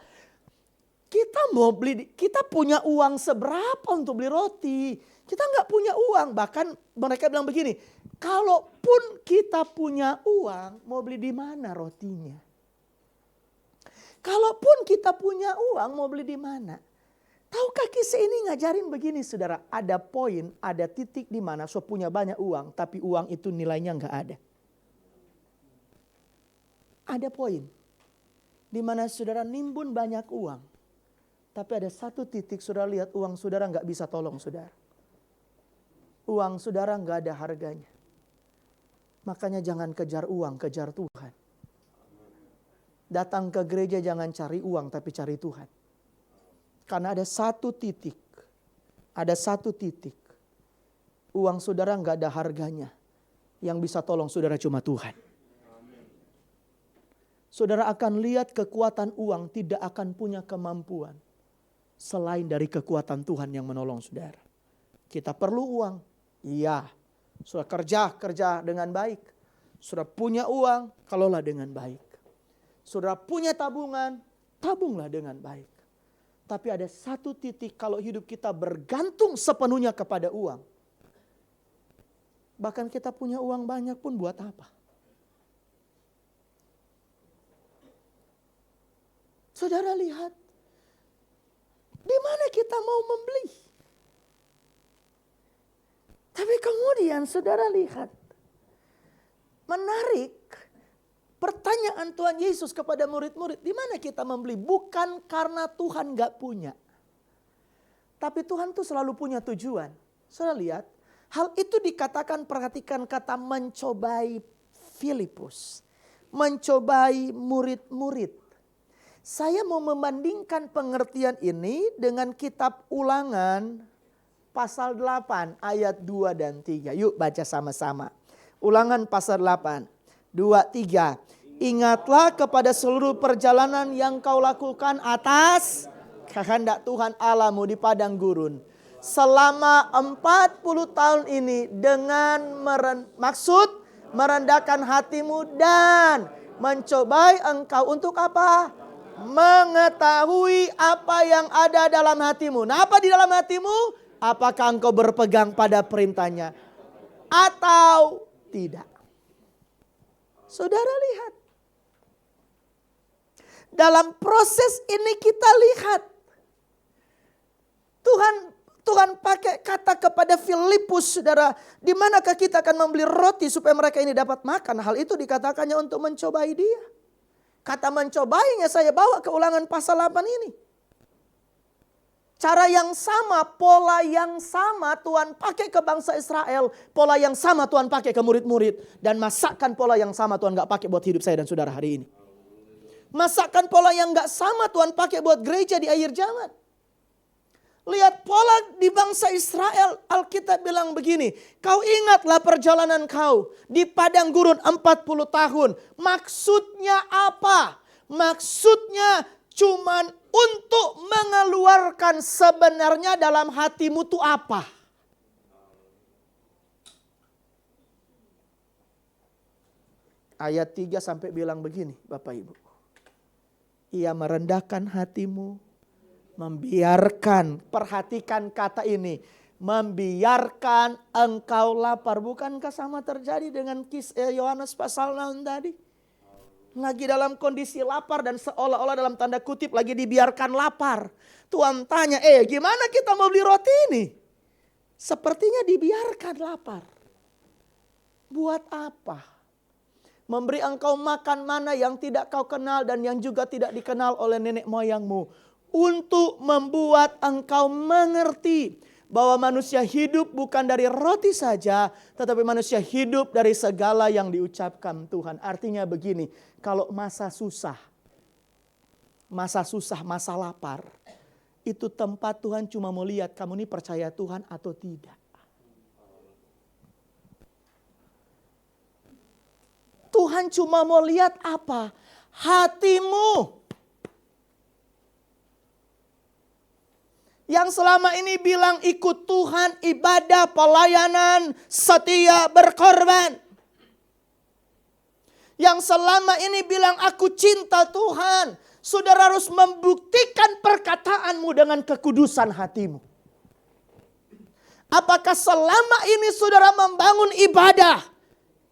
kita punya uang seberapa untuk beli roti? Kita nggak punya uang. Bahkan mereka bilang begini, kalaupun kita punya uang, mau beli di mana rotinya? Kalaupun kita punya uang, mau beli di mana? Tahukah kisah ini ngajarin begini saudara. Ada poin, ada titik di mana so punya banyak uang. Tapi uang itu nilainya nggak ada. Ada poin. Di mana saudara nimbun banyak uang. Tapi ada satu titik saudara lihat uang saudara nggak bisa tolong saudara. Uang saudara nggak ada harganya. Makanya jangan kejar uang, kejar Tuhan. Datang ke gereja jangan cari uang tapi cari Tuhan. Karena ada satu titik. Ada satu titik. Uang saudara nggak ada harganya. Yang bisa tolong saudara cuma Tuhan. Saudara akan lihat kekuatan uang tidak akan punya kemampuan. Selain dari kekuatan Tuhan yang menolong saudara. Kita perlu uang. Iya. Sudah kerja dengan baik. Sudah punya uang, kelola dengan baik. Sudah punya tabungan, tabunglah dengan baik. Tapi ada satu titik kalau hidup kita bergantung sepenuhnya kepada uang. Bahkan kita punya uang banyak pun buat apa? Saudara lihat, di mana kita mau membeli? Tapi kemudian saudara lihat, menarik pertanyaan Tuhan Yesus kepada murid-murid, di mana kita membeli? Bukan karena Tuhan gak punya. Tapi Tuhan tuh selalu punya tujuan. Saudara lihat, hal itu dikatakan, perhatikan kata mencobai Filipus. Mencobai murid-murid. Saya mau membandingkan pengertian ini dengan kitab Ulangan pasal 8 ayat 2 dan 3. Yuk baca sama-sama. Ulangan pasal 8. 2, 3. Ingatlah kepada seluruh perjalanan yang kau lakukan atas kehendak Tuhan Allahmu di padang gurun. Selama 40 tahun ini dengan maksud merendahkan hatimu dan mencobai engkau untuk apa? Mengetahui apa yang ada dalam hatimu. Nah, apa di dalam hatimu? Apakah engkau berpegang pada perintahnya atau tidak? Saudara lihat. Dalam proses ini kita lihat. Tuhan pakai kata kepada Filipus, saudara. Di manakah kita akan membeli roti supaya mereka ini dapat makan? Hal itu dikatakannya untuk mencobai dia. Kata mencobainya saya bawa ke Ulangan pasal 8 ini. Cara yang sama, pola yang sama Tuhan pakai ke bangsa Israel. Pola yang sama Tuhan pakai ke murid-murid. Dan masakan pola yang sama Tuhan gak pakai buat hidup saya dan saudara hari ini. Masakan pola yang gak sama Tuhan pakai buat gereja di akhir zaman. Lihat pola di bangsa Israel. Alkitab bilang begini. Kau ingatlah perjalanan kau di padang gurun 40 tahun. Maksudnya apa? Maksudnya cuman untuk mengeluarkan sebenarnya dalam hatimu itu apa? Ayat 3 sampai bilang begini Bapak Ibu. Ia merendahkan hatimu, membiarkan, perhatikan kata ini, membiarkan engkau lapar. Bukankah sama terjadi dengan kisah Yohanes pasal 6 tadi? Lagi dalam kondisi lapar dan seolah-olah dalam tanda kutip lagi dibiarkan lapar. Tuhan tanya, gimana kita mau beli roti ini? Sepertinya dibiarkan lapar. Buat apa? Memberi engkau makan mana yang tidak kau kenal dan yang juga tidak dikenal oleh nenek moyangmu. Untuk membuat engkau mengerti bahwa manusia hidup bukan dari roti saja, tetapi manusia hidup dari segala yang diucapkan Tuhan. Artinya begini, kalau masa susah, masa lapar, itu tempat Tuhan cuma mau lihat kamu ini percaya Tuhan atau tidak. Tuhan cuma mau lihat apa? Hatimu. Yang selama ini bilang ikut Tuhan, ibadah, pelayanan, setia, berkorban. Yang selama ini bilang aku cinta Tuhan. Saudara harus membuktikan perkataanmu dengan kekudusan hatimu. Apakah selama ini saudara membangun ibadah?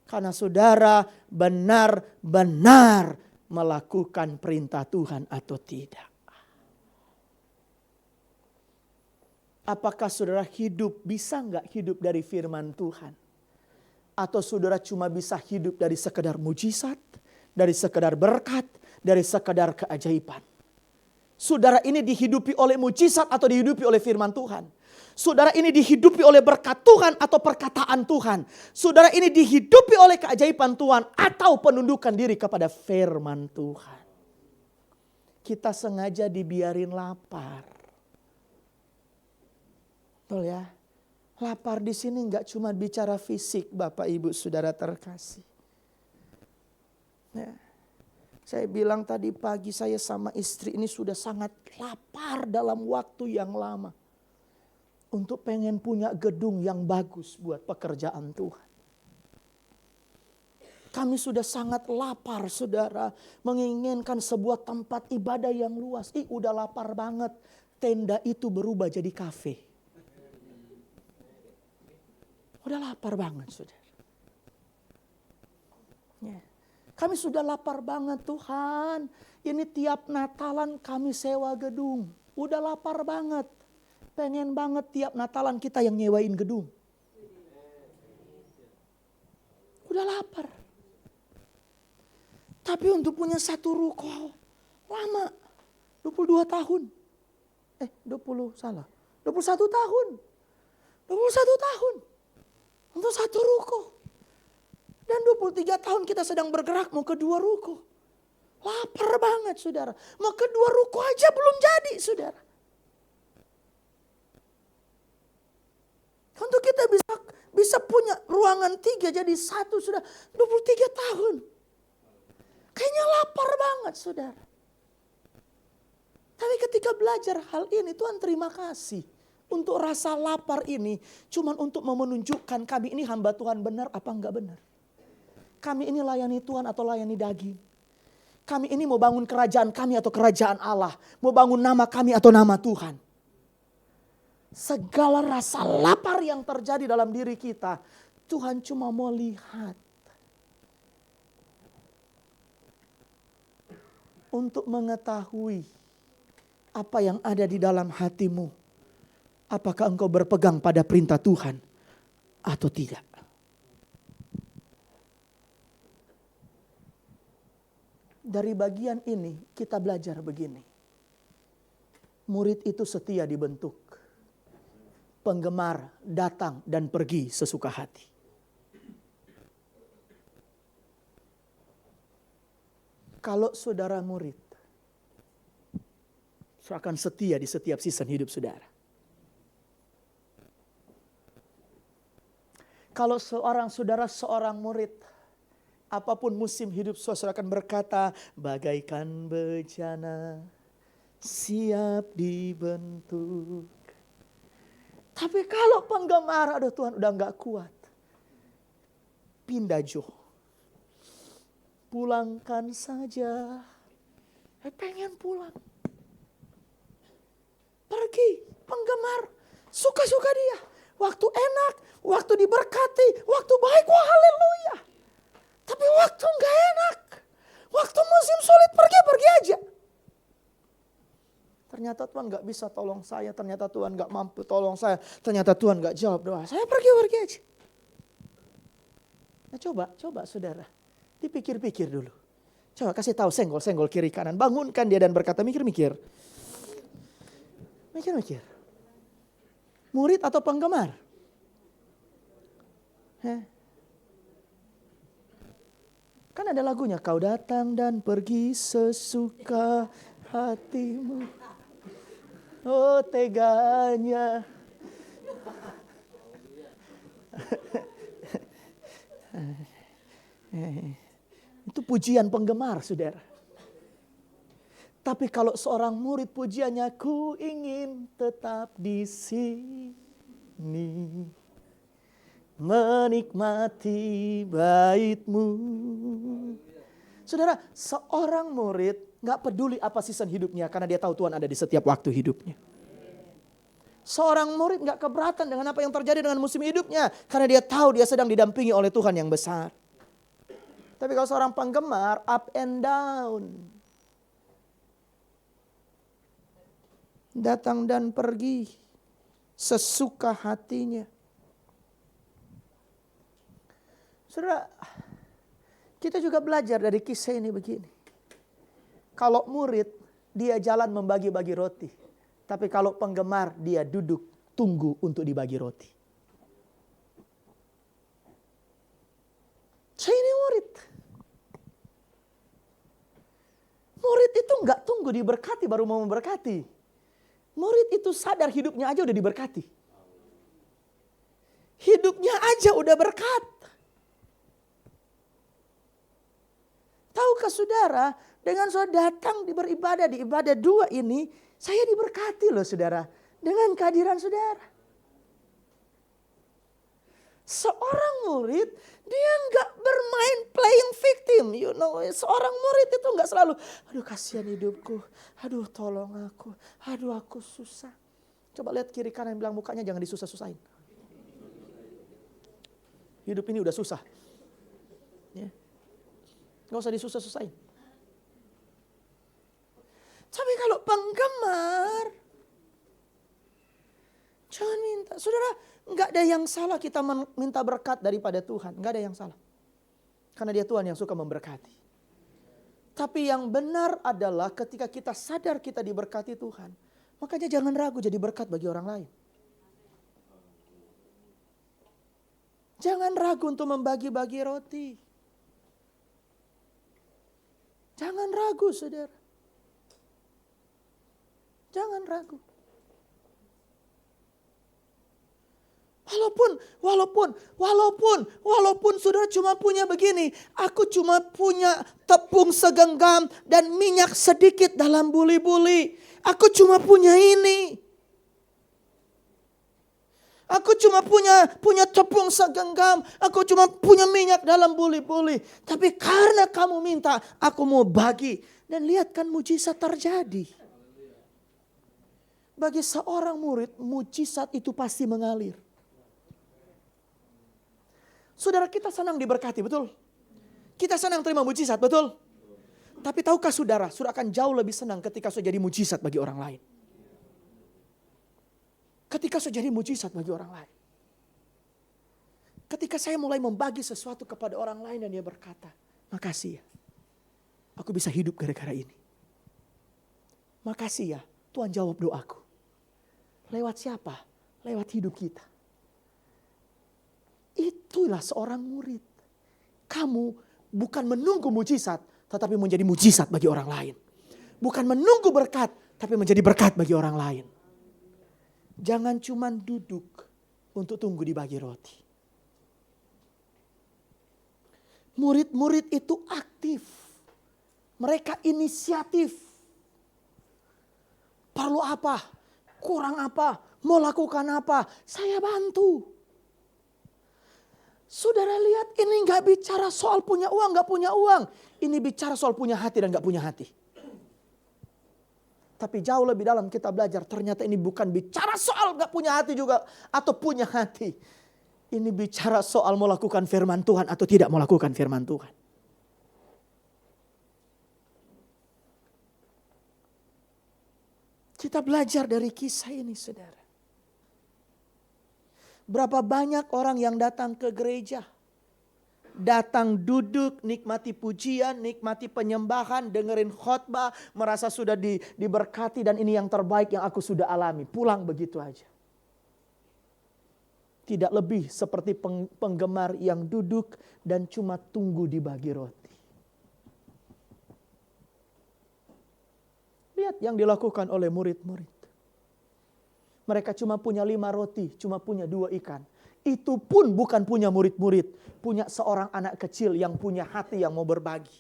Karena saudara benar-benar melakukan perintah Tuhan atau tidak. Apakah saudara bisa nggak hidup dari firman Tuhan? Atau saudara cuma bisa hidup dari sekedar mujizat, dari sekedar berkat, dari sekedar keajaiban? Saudara ini dihidupi oleh mujizat atau dihidupi oleh firman Tuhan? Saudara ini dihidupi oleh berkat Tuhan atau perkataan Tuhan? Saudara ini dihidupi oleh keajaiban Tuhan atau penundukan diri kepada firman Tuhan? Kita sengaja dibiarin lapar. Betul ya? Lapar di sini nggak cuma bicara fisik, Bapak Ibu Saudara terkasih. Ya. Saya bilang tadi pagi saya sama istri ini sudah sangat lapar dalam waktu yang lama. Untuk pengen punya gedung yang bagus buat pekerjaan Tuhan. Kami sudah sangat lapar saudara. Menginginkan sebuah tempat ibadah yang luas. Udah lapar banget. Tenda itu berubah jadi kafe. Udah lapar banget saudara. Ya. Kami sudah lapar banget Tuhan. Ini tiap Natalan kami sewa gedung. Udah lapar banget. Pengen banget tiap Natalan kita yang nyewain gedung. Udah lapar. Tapi untuk punya satu ruko lama. 22 tahun. 21 tahun. 21 tahun. Untuk satu ruko. Dan 23 tahun kita sedang bergerak mau ke 2 ruko. Lapar banget saudara. Mau ke 2 ruko aja belum jadi saudara. Untuk kita bisa punya ruangan 3 jadi 1 sudah 23 tahun. Kayaknya lapar banget saudara. Tapi ketika belajar hal ini Tuhan terima kasih. Untuk rasa lapar ini cuman untuk menunjukkan kami ini hamba Tuhan benar apa enggak benar. Kami ini layani Tuhan atau layani daging. Kami ini mau bangun kerajaan kami atau kerajaan Allah. Mau bangun nama kami atau nama Tuhan. Segala rasa lapar yang terjadi dalam diri kita. Tuhan cuma mau lihat. Untuk mengetahui apa yang ada di dalam hatimu. Apakah engkau berpegang pada perintah Tuhan atau tidak. Dari bagian ini kita belajar begini. Murid itu setia dibentuk. Penggemar datang dan pergi sesuka hati. Kalau saudara murid, akan setia di setiap season hidup saudara. Kalau seorang murid, apapun musim hidup saudara akan berkata, bagaikan bejana siap dibentuk. Tapi kalau penggemar, aduh Tuhan udah gak kuat. Pindah Jo. Pulangkan saja. Pengen pulang. Pergi penggemar. Suka-suka dia. Waktu enak, waktu diberkati, waktu baik, wah haleluya. Tapi waktu gak enak. Waktu musim sulit pergi aja. Ternyata Tuhan gak bisa tolong saya. Ternyata Tuhan gak mampu tolong saya. Ternyata Tuhan gak jawab doa. Saya pergi aja. Nah coba saudara. Dipikir-pikir dulu. Coba kasih tahu senggol kiri kanan. Bangunkan dia dan berkata mikir-mikir. Mikir-mikir. Murid atau penggemar? Kan ada lagunya. Kau datang dan pergi sesuka hatimu. Oh teganya. Itu pujian penggemar saudara. Tapi kalau seorang murid pujiannya, ku ingin tetap di sini. Menikmati bait-Mu. Saudara, seorang murid gak peduli apa season hidupnya karena dia tahu Tuhan ada di setiap waktu hidupnya. Seorang murid gak keberatan dengan apa yang terjadi dengan musim hidupnya karena dia tahu dia sedang didampingi oleh Tuhan yang besar. Tapi kalau seorang penggemar up and down. Datang dan pergi. sesuka hatinya. Saudara, kita juga belajar dari kisah ini begini. Kalau murid, dia jalan membagi-bagi roti. Tapi kalau penggemar, dia duduk tunggu untuk dibagi roti. Saya ini murid. Murid itu enggak tunggu diberkati baru mau memberkati. Murid itu sadar hidupnya aja udah diberkati. Hidupnya aja udah berkat. Tahukah saudara, dengan saudara datang beribadah di ibadah 2 ini, saya diberkati loh saudara. Dengan kehadiran saudara. Seorang murid, dia nggak bermain playing victim. You know, seorang murid itu nggak selalu, aduh kasihan hidupku, aduh tolong aku, aduh aku susah. Coba lihat kiri kanan bilang mukanya jangan disusah-susahin. Hidup ini udah susah. Ya. Nggak usah disusah-susahin. Tapi kalau penggemar, jangan minta. Saudara, nggak ada yang salah kita minta berkat daripada Tuhan. Nggak ada yang salah. Karena dia Tuhan yang suka memberkati. Tapi yang benar adalah ketika kita sadar kita diberkati Tuhan. Makanya jangan ragu jadi berkat bagi orang lain. Jangan ragu untuk membagi-bagi roti. Jangan ragu saudara. Jangan ragu. Walaupun saudara cuma punya begini. Aku cuma punya tepung segenggam dan minyak sedikit dalam buli-buli. Aku cuma punya ini. Aku cuma punya tepung segenggam. Aku cuma punya minyak dalam buli-buli. Tapi karena kamu minta, aku mau bagi. Dan lihat kan mujizat terjadi. Bagi seorang murid, mujizat itu pasti mengalir. Saudara, kita senang diberkati, betul? Kita senang terima mujizat, betul? Tapi tahukah saudara akan jauh lebih senang ketika saudara jadi mujizat bagi orang lain. Ketika saya jadi mujizat bagi orang lain. Ketika saya mulai membagi sesuatu kepada orang lain dan dia berkata, makasih ya, aku bisa hidup gara-gara ini. Makasih ya, Tuhan jawab doaku. Lewat siapa? Lewat hidup kita. Itulah seorang murid. Kamu bukan menunggu mujizat, tetapi menjadi mujizat bagi orang lain. Bukan menunggu berkat, tapi menjadi berkat bagi orang lain. Jangan cuma duduk untuk tunggu dibagi roti. Murid-murid itu aktif. Mereka inisiatif. Perlu apa? Kurang apa? Mau lakukan apa? Saya bantu. Saudara lihat, ini gak bicara soal punya uang, gak punya uang. Ini bicara soal punya hati dan gak punya hati. Tapi jauh lebih dalam kita belajar, ternyata ini bukan bicara soal gak punya hati juga atau punya hati. Ini bicara soal mau lakukan firman Tuhan atau tidak mau lakukan firman Tuhan. Kita belajar dari kisah ini saudara. Berapa banyak orang yang datang ke gereja. Datang duduk, nikmati pujian, nikmati penyembahan, dengerin khotbah, merasa sudah diberkati dan ini yang terbaik yang aku sudah alami. Pulang begitu aja. Tidak lebih seperti penggemar yang duduk dan cuma tunggu dibagi roti. Lihat yang dilakukan oleh murid-murid. Mereka cuma punya 5 roti, cuma punya 2 ikan. Itu pun bukan punya murid-murid. Punya seorang anak kecil yang punya hati yang mau berbagi.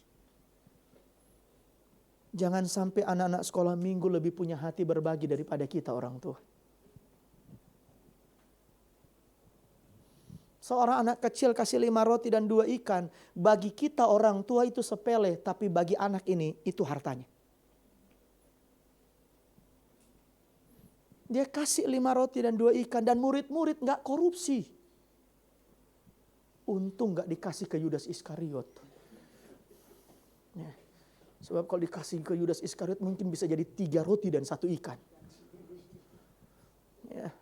Jangan sampai anak-anak sekolah minggu lebih punya hati berbagi daripada kita orang tua. Seorang anak kecil kasih 5 roti dan 2 ikan. Bagi kita orang tua itu sepele. Tapi bagi anak ini itu hartanya. Dia kasih 5 roti dan 2 ikan. Dan murid-murid gak korupsi. Untung gak dikasih ke Yudas Iskariot. Ya. Sebab kalau dikasih ke Yudas Iskariot mungkin bisa jadi 3 roti dan 1 ikan. Ya.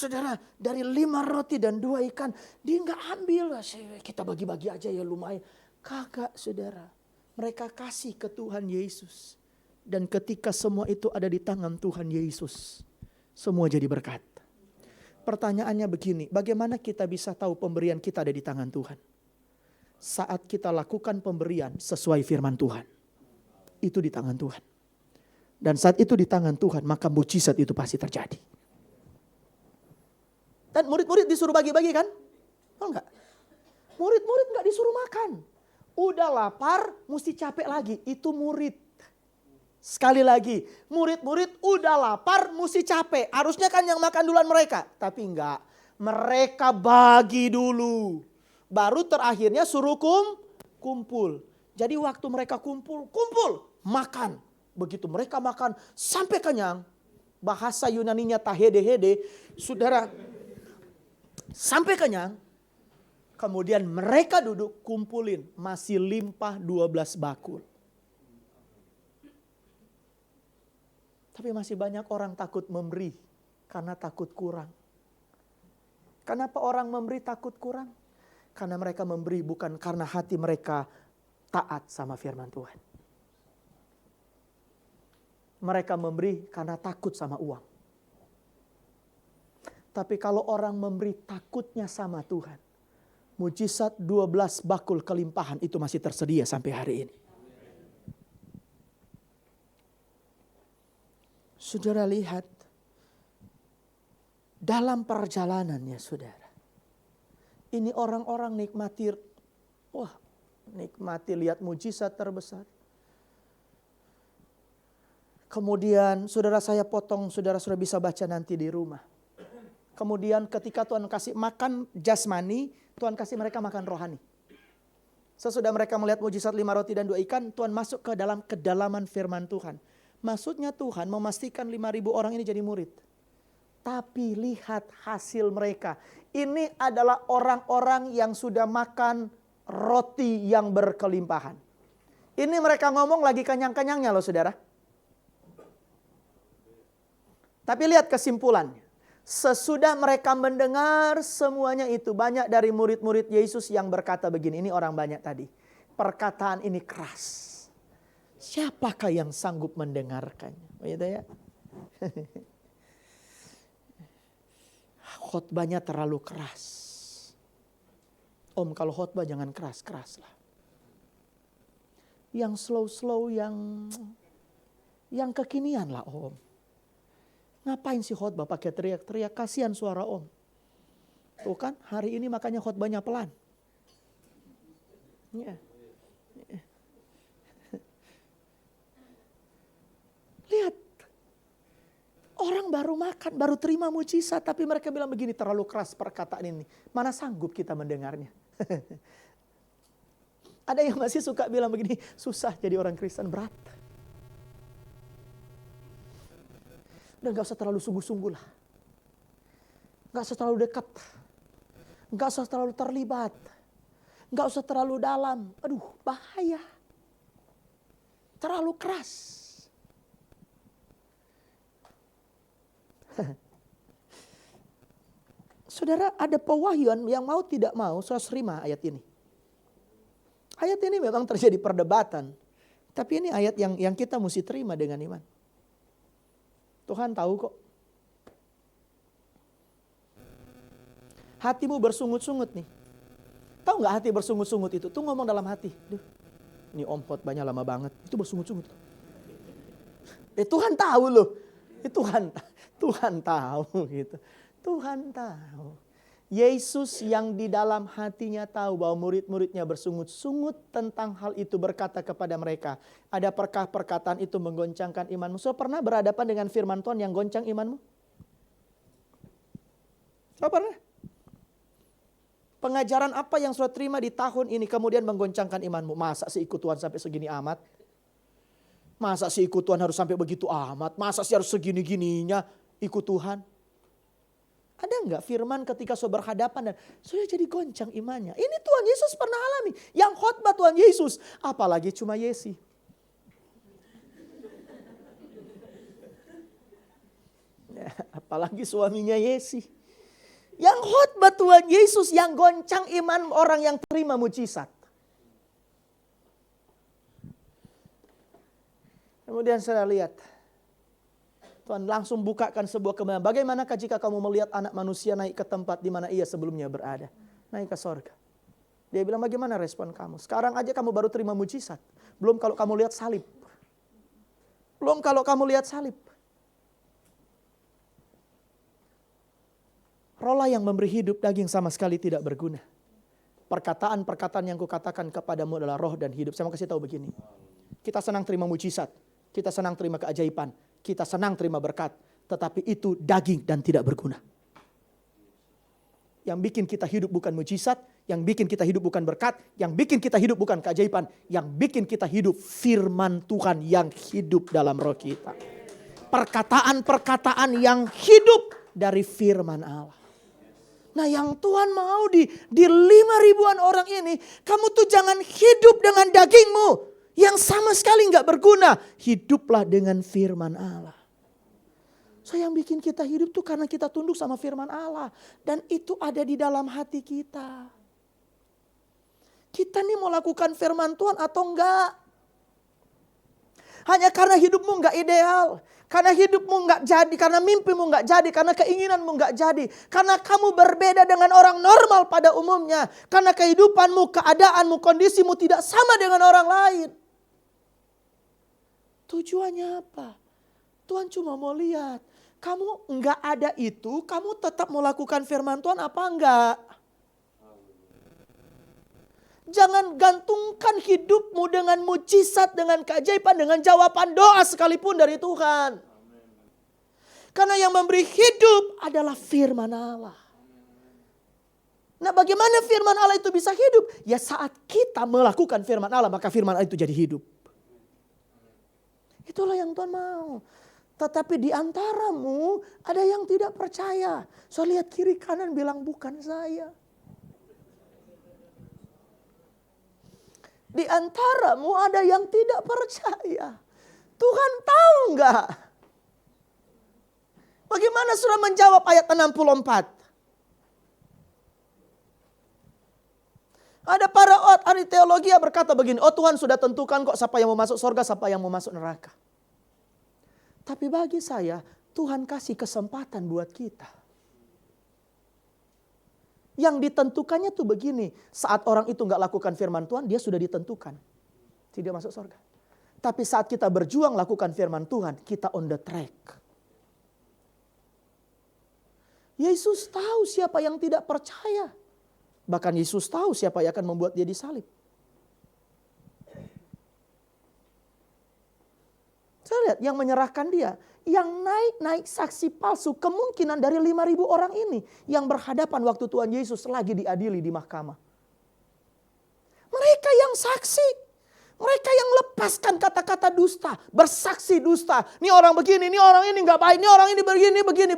Saudara, dari 5 roti dan 2 ikan, dia nggak ambil, kita bagi-bagi aja ya lumayan. Kagak, saudara. Mereka kasih ke Tuhan Yesus. Dan ketika semua itu ada di tangan Tuhan Yesus, semua jadi berkat. Pertanyaannya begini, bagaimana kita bisa tahu pemberian kita ada di tangan Tuhan? Saat kita lakukan pemberian sesuai firman Tuhan. Itu di tangan Tuhan. Dan saat itu di tangan Tuhan, maka mujizat itu pasti terjadi. Dan murid-murid disuruh bagi-bagi kan? Oh enggak. Murid-murid enggak disuruh makan. Udah lapar, mesti capek lagi. Itu murid. Sekali lagi, murid-murid udah lapar, mesti capek. Harusnya kan yang makan duluan mereka. Tapi enggak. Mereka bagi dulu. Baru terakhirnya suruh kumpul. Jadi waktu mereka kumpul, makan. Begitu mereka makan sampai kenyang. Bahasa Yunaninya tahede-hede. Saudara, sampai kenyang. Kemudian mereka duduk kumpulin. Masih limpah 12 bakul. Tapi masih banyak orang takut memberi. Karena takut kurang. Kenapa orang memberi takut kurang? Karena mereka memberi bukan karena hati mereka taat sama firman Tuhan. Mereka memberi karena takut sama uang. Tapi kalau orang memberi takutnya sama Tuhan, mujizat 12 bakul kelimpahan itu masih tersedia sampai hari ini. Saudara lihat, dalam perjalanannya saudara. Ini orang-orang nikmati lihat mujizat terbesar. Kemudian saudara saya potong, saudara sudah bisa baca nanti di rumah. Kemudian ketika Tuhan kasih makan jasmani, Tuhan kasih mereka makan rohani. Sesudah mereka melihat mujizat 5 roti dan 2 ikan, Tuhan masuk ke dalam kedalaman firman Tuhan. Maksudnya Tuhan memastikan 5.000 orang ini jadi murid. Tapi lihat hasil mereka. Ini adalah orang-orang yang sudah makan roti yang berkelimpahan. Ini mereka ngomong lagi kenyang-kenyangnya loh saudara. Tapi lihat kesimpulannya. Sesudah mereka mendengar semuanya itu, banyak dari murid-murid Yesus yang berkata begini. Ini orang banyak tadi. Perkataan ini keras. Siapakah yang sanggup mendengarkannya? Begitu ya. Khotbahnya terlalu keras. Om, kalau khotbah jangan keras-keras lah. Yang slow-slow, yang kekinian lah om. Ngapain sih khotbah pakai teriak-teriak? Kasihan suara om. Tuh kan, hari ini makanya khotbahnya pelan. Ya. Lihat. Orang baru makan, baru terima mujizat. Tapi mereka bilang begini, terlalu keras perkataan ini. Mana sanggup kita mendengarnya. Ada yang masih suka bilang begini, susah jadi orang Kristen, berat. Udah gak usah terlalu sungguh-sungguh lah. Gak usah terlalu dekat. Gak usah terlalu terlibat. Gak usah terlalu dalam. Aduh, bahaya. Terlalu keras. Saudara, ada pewahyuan yang mau tidak mau, saudara terima ayat ini. Ayat ini memang terjadi perdebatan. Tapi ini ayat yang kita mesti terima dengan iman. Tuhan tahu kok. Hatimu bersungut-sungut nih. Tahu gak hati bersungut-sungut itu? Tuh ngomong dalam hati. Duh, ini om khotbahnya lama banget. Itu bersungut-sungut. Tuhan tahu loh. Tuhan tahu gitu. Tuhan tahu. Yesus yang di dalam hatinya tahu bahwa murid-muridnya bersungut-sungut tentang hal itu, berkata kepada mereka, adakah perkataan itu menggoncangkan imanmu? So pernah berhadapan dengan firman Tuhan yang goncang imanmu? So pernah? Pengajaran apa yang sudah terima di tahun ini kemudian menggoncangkan imanmu? Masa sih ikut Tuhan sampai segini amat? Masa sih ikut Tuhan harus sampai begitu amat? Masa sih harus segini-gininya ikut Tuhan? Ada enggak firman ketika saudara berhadapan dan sudah jadi goncang imannya? Ini Tuhan Yesus pernah alami. Yang khotbah Tuhan Yesus. Apalagi cuma Yesi. Apalagi suaminya Yesi. Yang khotbah Tuhan Yesus yang goncang iman orang yang terima mujizat. Kemudian saya lihat, Tuhan langsung bukakan sebuah kebenaran. Bagaimanakah jika kamu melihat anak manusia naik ke tempat di mana ia sebelumnya berada? Naik ke sorga. Dia bilang, bagaimana respon kamu? Sekarang aja kamu baru terima mujizat. Belum kalau kamu lihat salib. Belum kalau kamu lihat salib. Rohlah yang memberi hidup, daging sama sekali tidak berguna. Perkataan-perkataan yang kukatakan kepadamu adalah roh dan hidup. Saya mau kasih tahu begini. Kita senang terima mujizat. Kita senang terima keajaiban. Kita senang terima berkat. Tetapi itu daging dan tidak berguna. Yang bikin kita hidup bukan mujizat. Yang bikin kita hidup bukan berkat. Yang bikin kita hidup bukan keajaiban. Yang bikin kita hidup firman Tuhan yang hidup dalam roh kita. Perkataan-perkataan yang hidup dari firman Allah. Nah yang Tuhan mau di 5.000-an orang ini. Kamu tuh jangan hidup dengan dagingmu. Yang sama sekali gak berguna. Hiduplah dengan firman Allah. So yang bikin kita hidup tuh karena kita tunduk sama firman Allah. Dan itu ada di dalam hati kita. Kita nih mau lakukan firman Tuhan atau enggak? Hanya karena hidupmu enggak ideal. Karena hidupmu enggak jadi. Karena mimpimu enggak jadi. Karena keinginanmu enggak jadi. Karena kamu berbeda dengan orang normal pada umumnya. Karena kehidupanmu, keadaanmu, kondisimu tidak sama dengan orang lain. Tujuannya apa? Tuhan cuma mau lihat. Kamu enggak ada itu, kamu tetap mau lakukan firman Tuhan apa enggak? Jangan gantungkan hidupmu dengan mujizat, dengan keajaiban, dengan jawaban doa sekalipun dari Tuhan. Karena yang memberi hidup adalah firman Allah. Nah bagaimana firman Allah itu bisa hidup? Ya saat kita melakukan firman Allah, maka firman Allah itu jadi hidup. Itulah yang Tuhan mau. Tetapi di antaramu ada yang tidak percaya. So lihat kiri kanan bilang bukan saya. Di antaramu ada yang tidak percaya. Tuhan tahu enggak? Bagaimana surah menjawab ayat 64? Ada para ahli teologi yang berkata begini, oh Tuhan sudah tentukan kok siapa yang mau masuk surga, siapa yang mau masuk neraka. Tapi bagi saya, Tuhan kasih kesempatan buat kita. Yang ditentukannya tuh begini, saat orang itu gak lakukan firman Tuhan, dia sudah ditentukan. Tidak masuk surga. Tapi saat kita berjuang lakukan firman Tuhan, kita on the track. Yesus tahu siapa yang tidak percaya. Bahkan Yesus tahu siapa yang akan membuat dia disalib. Saya lihat yang menyerahkan dia. Yang naik saksi palsu kemungkinan dari 5.000 orang ini. Yang berhadapan waktu Tuhan Yesus lagi diadili di mahkamah. Mereka yang saksi. Mereka yang lepaskan kata-kata dusta. Bersaksi dusta. Ini orang begini, ini orang ini gak baik. Ini orang ini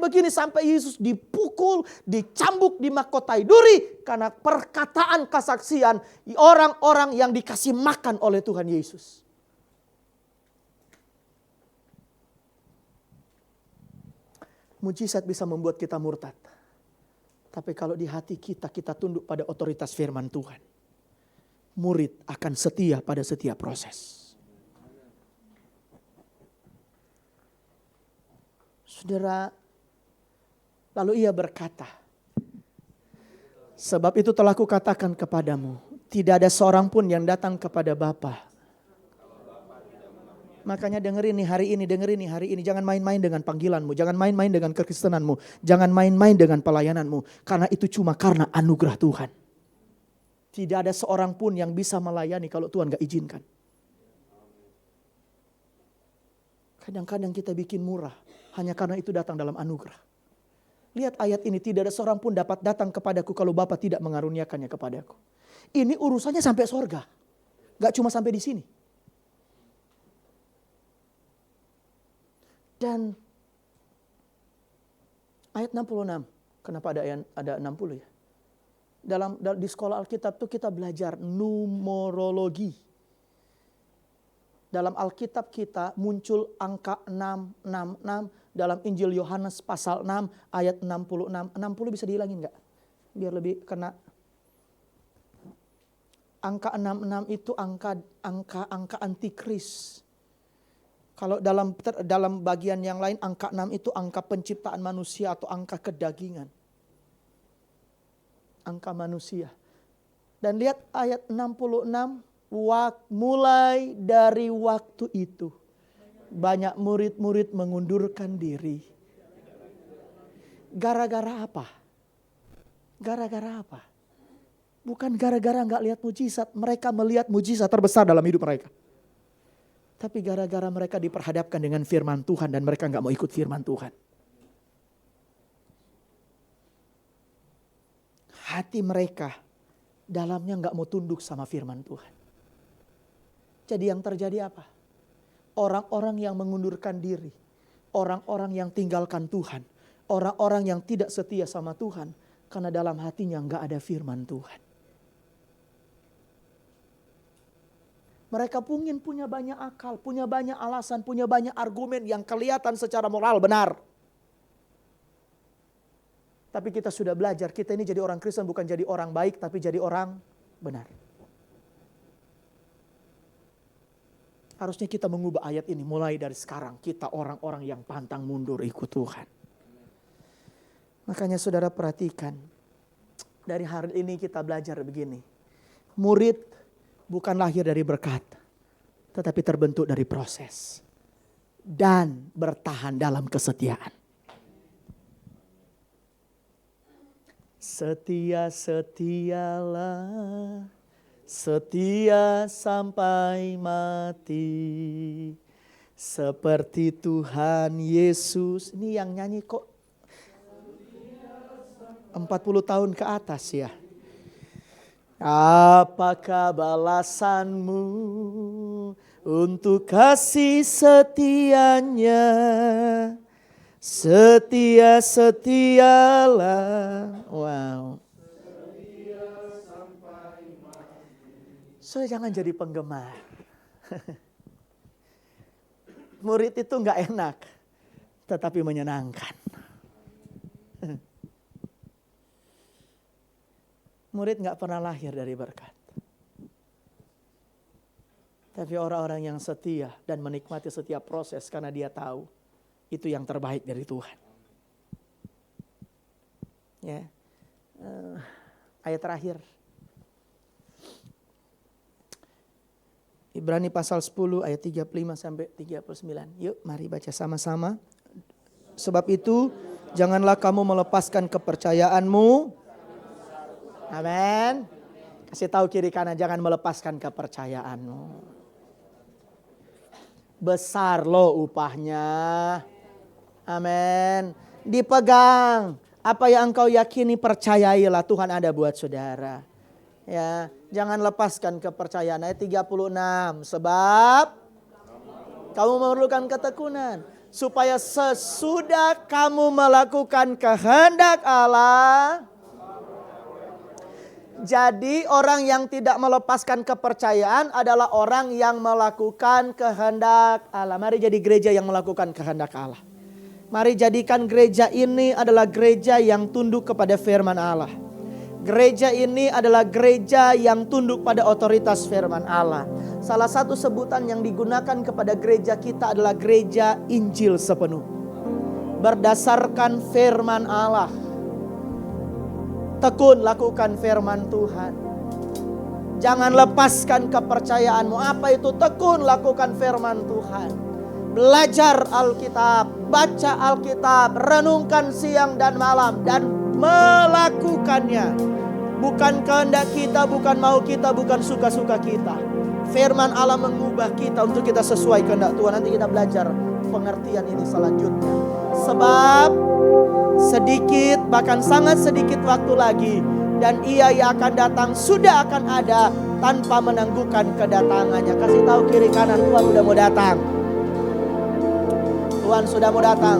begini. Sampai Yesus dipukul, dicambuk, dimahkotai duri. Karena perkataan kesaksian orang-orang yang dikasih makan oleh Tuhan Yesus. Mujizat bisa membuat kita murtad. Tapi kalau di hati kita tunduk pada otoritas firman Tuhan. Murid akan setia pada setiap proses. Saudara, lalu ia berkata, sebab itu telah kukatakan kepadamu, tidak ada seorang pun yang datang kepada Bapa. Makanya dengerin nih hari ini. Jangan main-main dengan panggilanmu. Jangan main-main dengan kekristenanmu. Jangan main-main dengan pelayananmu. Karena itu cuma karena anugerah Tuhan. Tidak ada seorang pun yang bisa melayani kalau Tuhan gak izinkan. Kadang-kadang kita bikin murah. Hanya karena itu datang dalam anugerah. Lihat ayat ini. Tidak ada seorang pun dapat datang kepadaku kalau Bapa tidak mengaruniakannya kepadaku. Ini urusannya sampai sorga. Gak cuma sampai di sini. Dan ayat 66. Kenapa ada 60 ya? Di sekolah Alkitab tuh kita belajar numerologi. Dalam Alkitab kita muncul angka 666. Dalam Injil Yohanes pasal 6 ayat 66. 60 bisa dihilangin gak? Biar lebih kena. Angka 66 itu angka antikris. Kalau dalam bagian yang lain angka 6 itu angka penciptaan manusia atau angka kedagingan. Angka manusia. Dan lihat ayat 66. Mulai dari waktu itu banyak murid-murid mengundurkan diri. Gara-gara apa? Gara-gara apa? Bukan gara-gara gak lihat mujizat. Mereka melihat mujizat terbesar dalam hidup mereka. Tapi gara-gara mereka diperhadapkan dengan firman Tuhan dan mereka gak mau ikut firman Tuhan. Hati mereka dalamnya gak mau tunduk sama firman Tuhan. Jadi yang terjadi apa? Orang-orang yang mengundurkan diri. Orang-orang yang tinggalkan Tuhan. Orang-orang yang tidak setia sama Tuhan. Karena dalam hatinya gak ada firman Tuhan. Mereka mungkin punya banyak akal, punya banyak alasan, punya banyak argumen yang kelihatan secara moral benar. Tapi kita sudah belajar, kita ini jadi orang Kristen bukan jadi orang baik, tapi jadi orang benar. Harusnya kita mengubah ayat ini mulai dari sekarang. Kita orang-orang yang pantang mundur ikut Tuhan. Makanya saudara perhatikan. Dari hari ini kita belajar begini. Murid bukan lahir dari berkat. Tetapi terbentuk dari proses. Dan bertahan dalam kesetiaan. Setia-setialah. Setia sampai mati. Seperti Tuhan Yesus. Ini yang nyanyi kok 40 tahun ke atas ya. Apakah balasanmu untuk kasih setianya? Setia-setialah. Wow. So, jangan jadi penggemar. Murid itu gak enak, tetapi menyenangkan. Murid gak pernah lahir dari berkat. Tapi orang-orang yang setia dan menikmati setiap proses karena dia tahu itu yang terbaik dari Tuhan. Ya, ayat terakhir. Ibrani pasal 10 ayat 35 sampai 39. Yuk mari baca sama-sama. Sebab itu janganlah kamu melepaskan kepercayaanmu. Amin. Kasih tahu kiri kanan, jangan melepaskan kepercayaanmu. Besar loh upahnya. Amin. Dipegang. Apa yang engkau yakini percayailah Tuhan ada buat saudara. Ya, jangan lepaskan kepercayaan. Ayat 36. Sebab kamu memerlukan ketekunan. Supaya sesudah kamu melakukan kehendak Allah. Jadi orang yang tidak melepaskan kepercayaan adalah orang yang melakukan kehendak Allah. Mari jadi gereja yang melakukan kehendak Allah. Mari jadikan gereja ini adalah gereja yang tunduk kepada firman Allah. Gereja ini adalah gereja yang tunduk pada otoritas firman Allah. Salah satu sebutan yang digunakan kepada gereja kita adalah gereja Injil sepenuh. Berdasarkan firman Allah. Tekun lakukan firman Tuhan. Jangan lepaskan kepercayaanmu. Apa itu tekun lakukan firman Tuhan? Belajar Alkitab, baca Alkitab, renungkan siang dan malam dan melakukannya. Bukan kehendak kita, bukan mau kita, bukan suka-suka kita. Firman Allah mengubah kita untuk kita sesuai kehendak Tuhan. Nanti kita belajar pengertian ini selanjutnya. Sebab sedikit, bahkan sangat sedikit waktu lagi. Dan Ia yang akan datang sudah akan ada tanpa menangguhkan kedatangannya. Kasih tahu kiri kanan, Tuhan sudah mau datang. Tuhan sudah mau datang.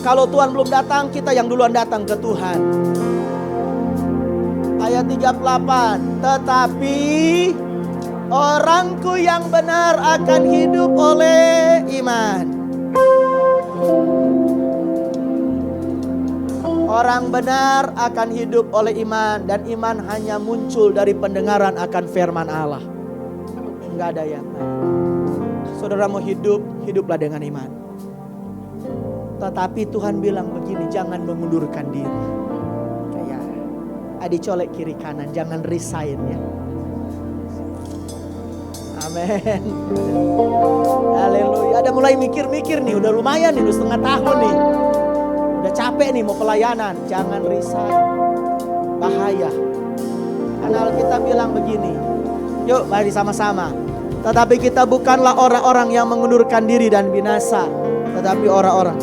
Kalau Tuhan belum datang, kita yang duluan datang ke Tuhan. Ayat 38. Tetapi Orangku yang benar akan hidup oleh iman. Orang benar akan hidup oleh iman. Dan iman hanya muncul dari pendengaran akan firman Allah. Enggak ada yang lain. Saudara mau hidup, hiduplah dengan iman. Tetapi Tuhan bilang begini, jangan mengundurkan diri. Kayak adik colek kiri kanan, jangan resign ya. Amin. Haleluya. Ada mulai mikir-mikir nih, udah lumayan nih, udah setengah tahun nih. Udah capek nih mau pelayanan, jangan resign. Bahaya. Karena Alkitab bilang begini. Yuk mari sama-sama. Tetapi kita bukanlah orang-orang yang mengundurkan diri dan binasa, tetapi orang-orang.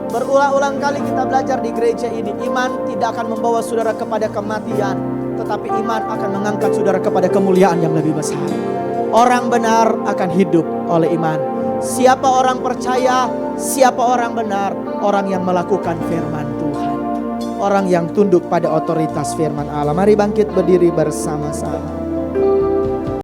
Berulang-ulang kali kita belajar di gereja ini, iman tidak akan membawa saudara kepada kematian, tetapi iman akan mengangkat saudara kepada kemuliaan yang lebih besar. Orang benar akan hidup oleh iman. Siapa orang percaya, siapa orang benar? Orang yang melakukan firman Tuhan. Orang yang tunduk pada otoritas firman Allah. Mari bangkit berdiri bersama-sama.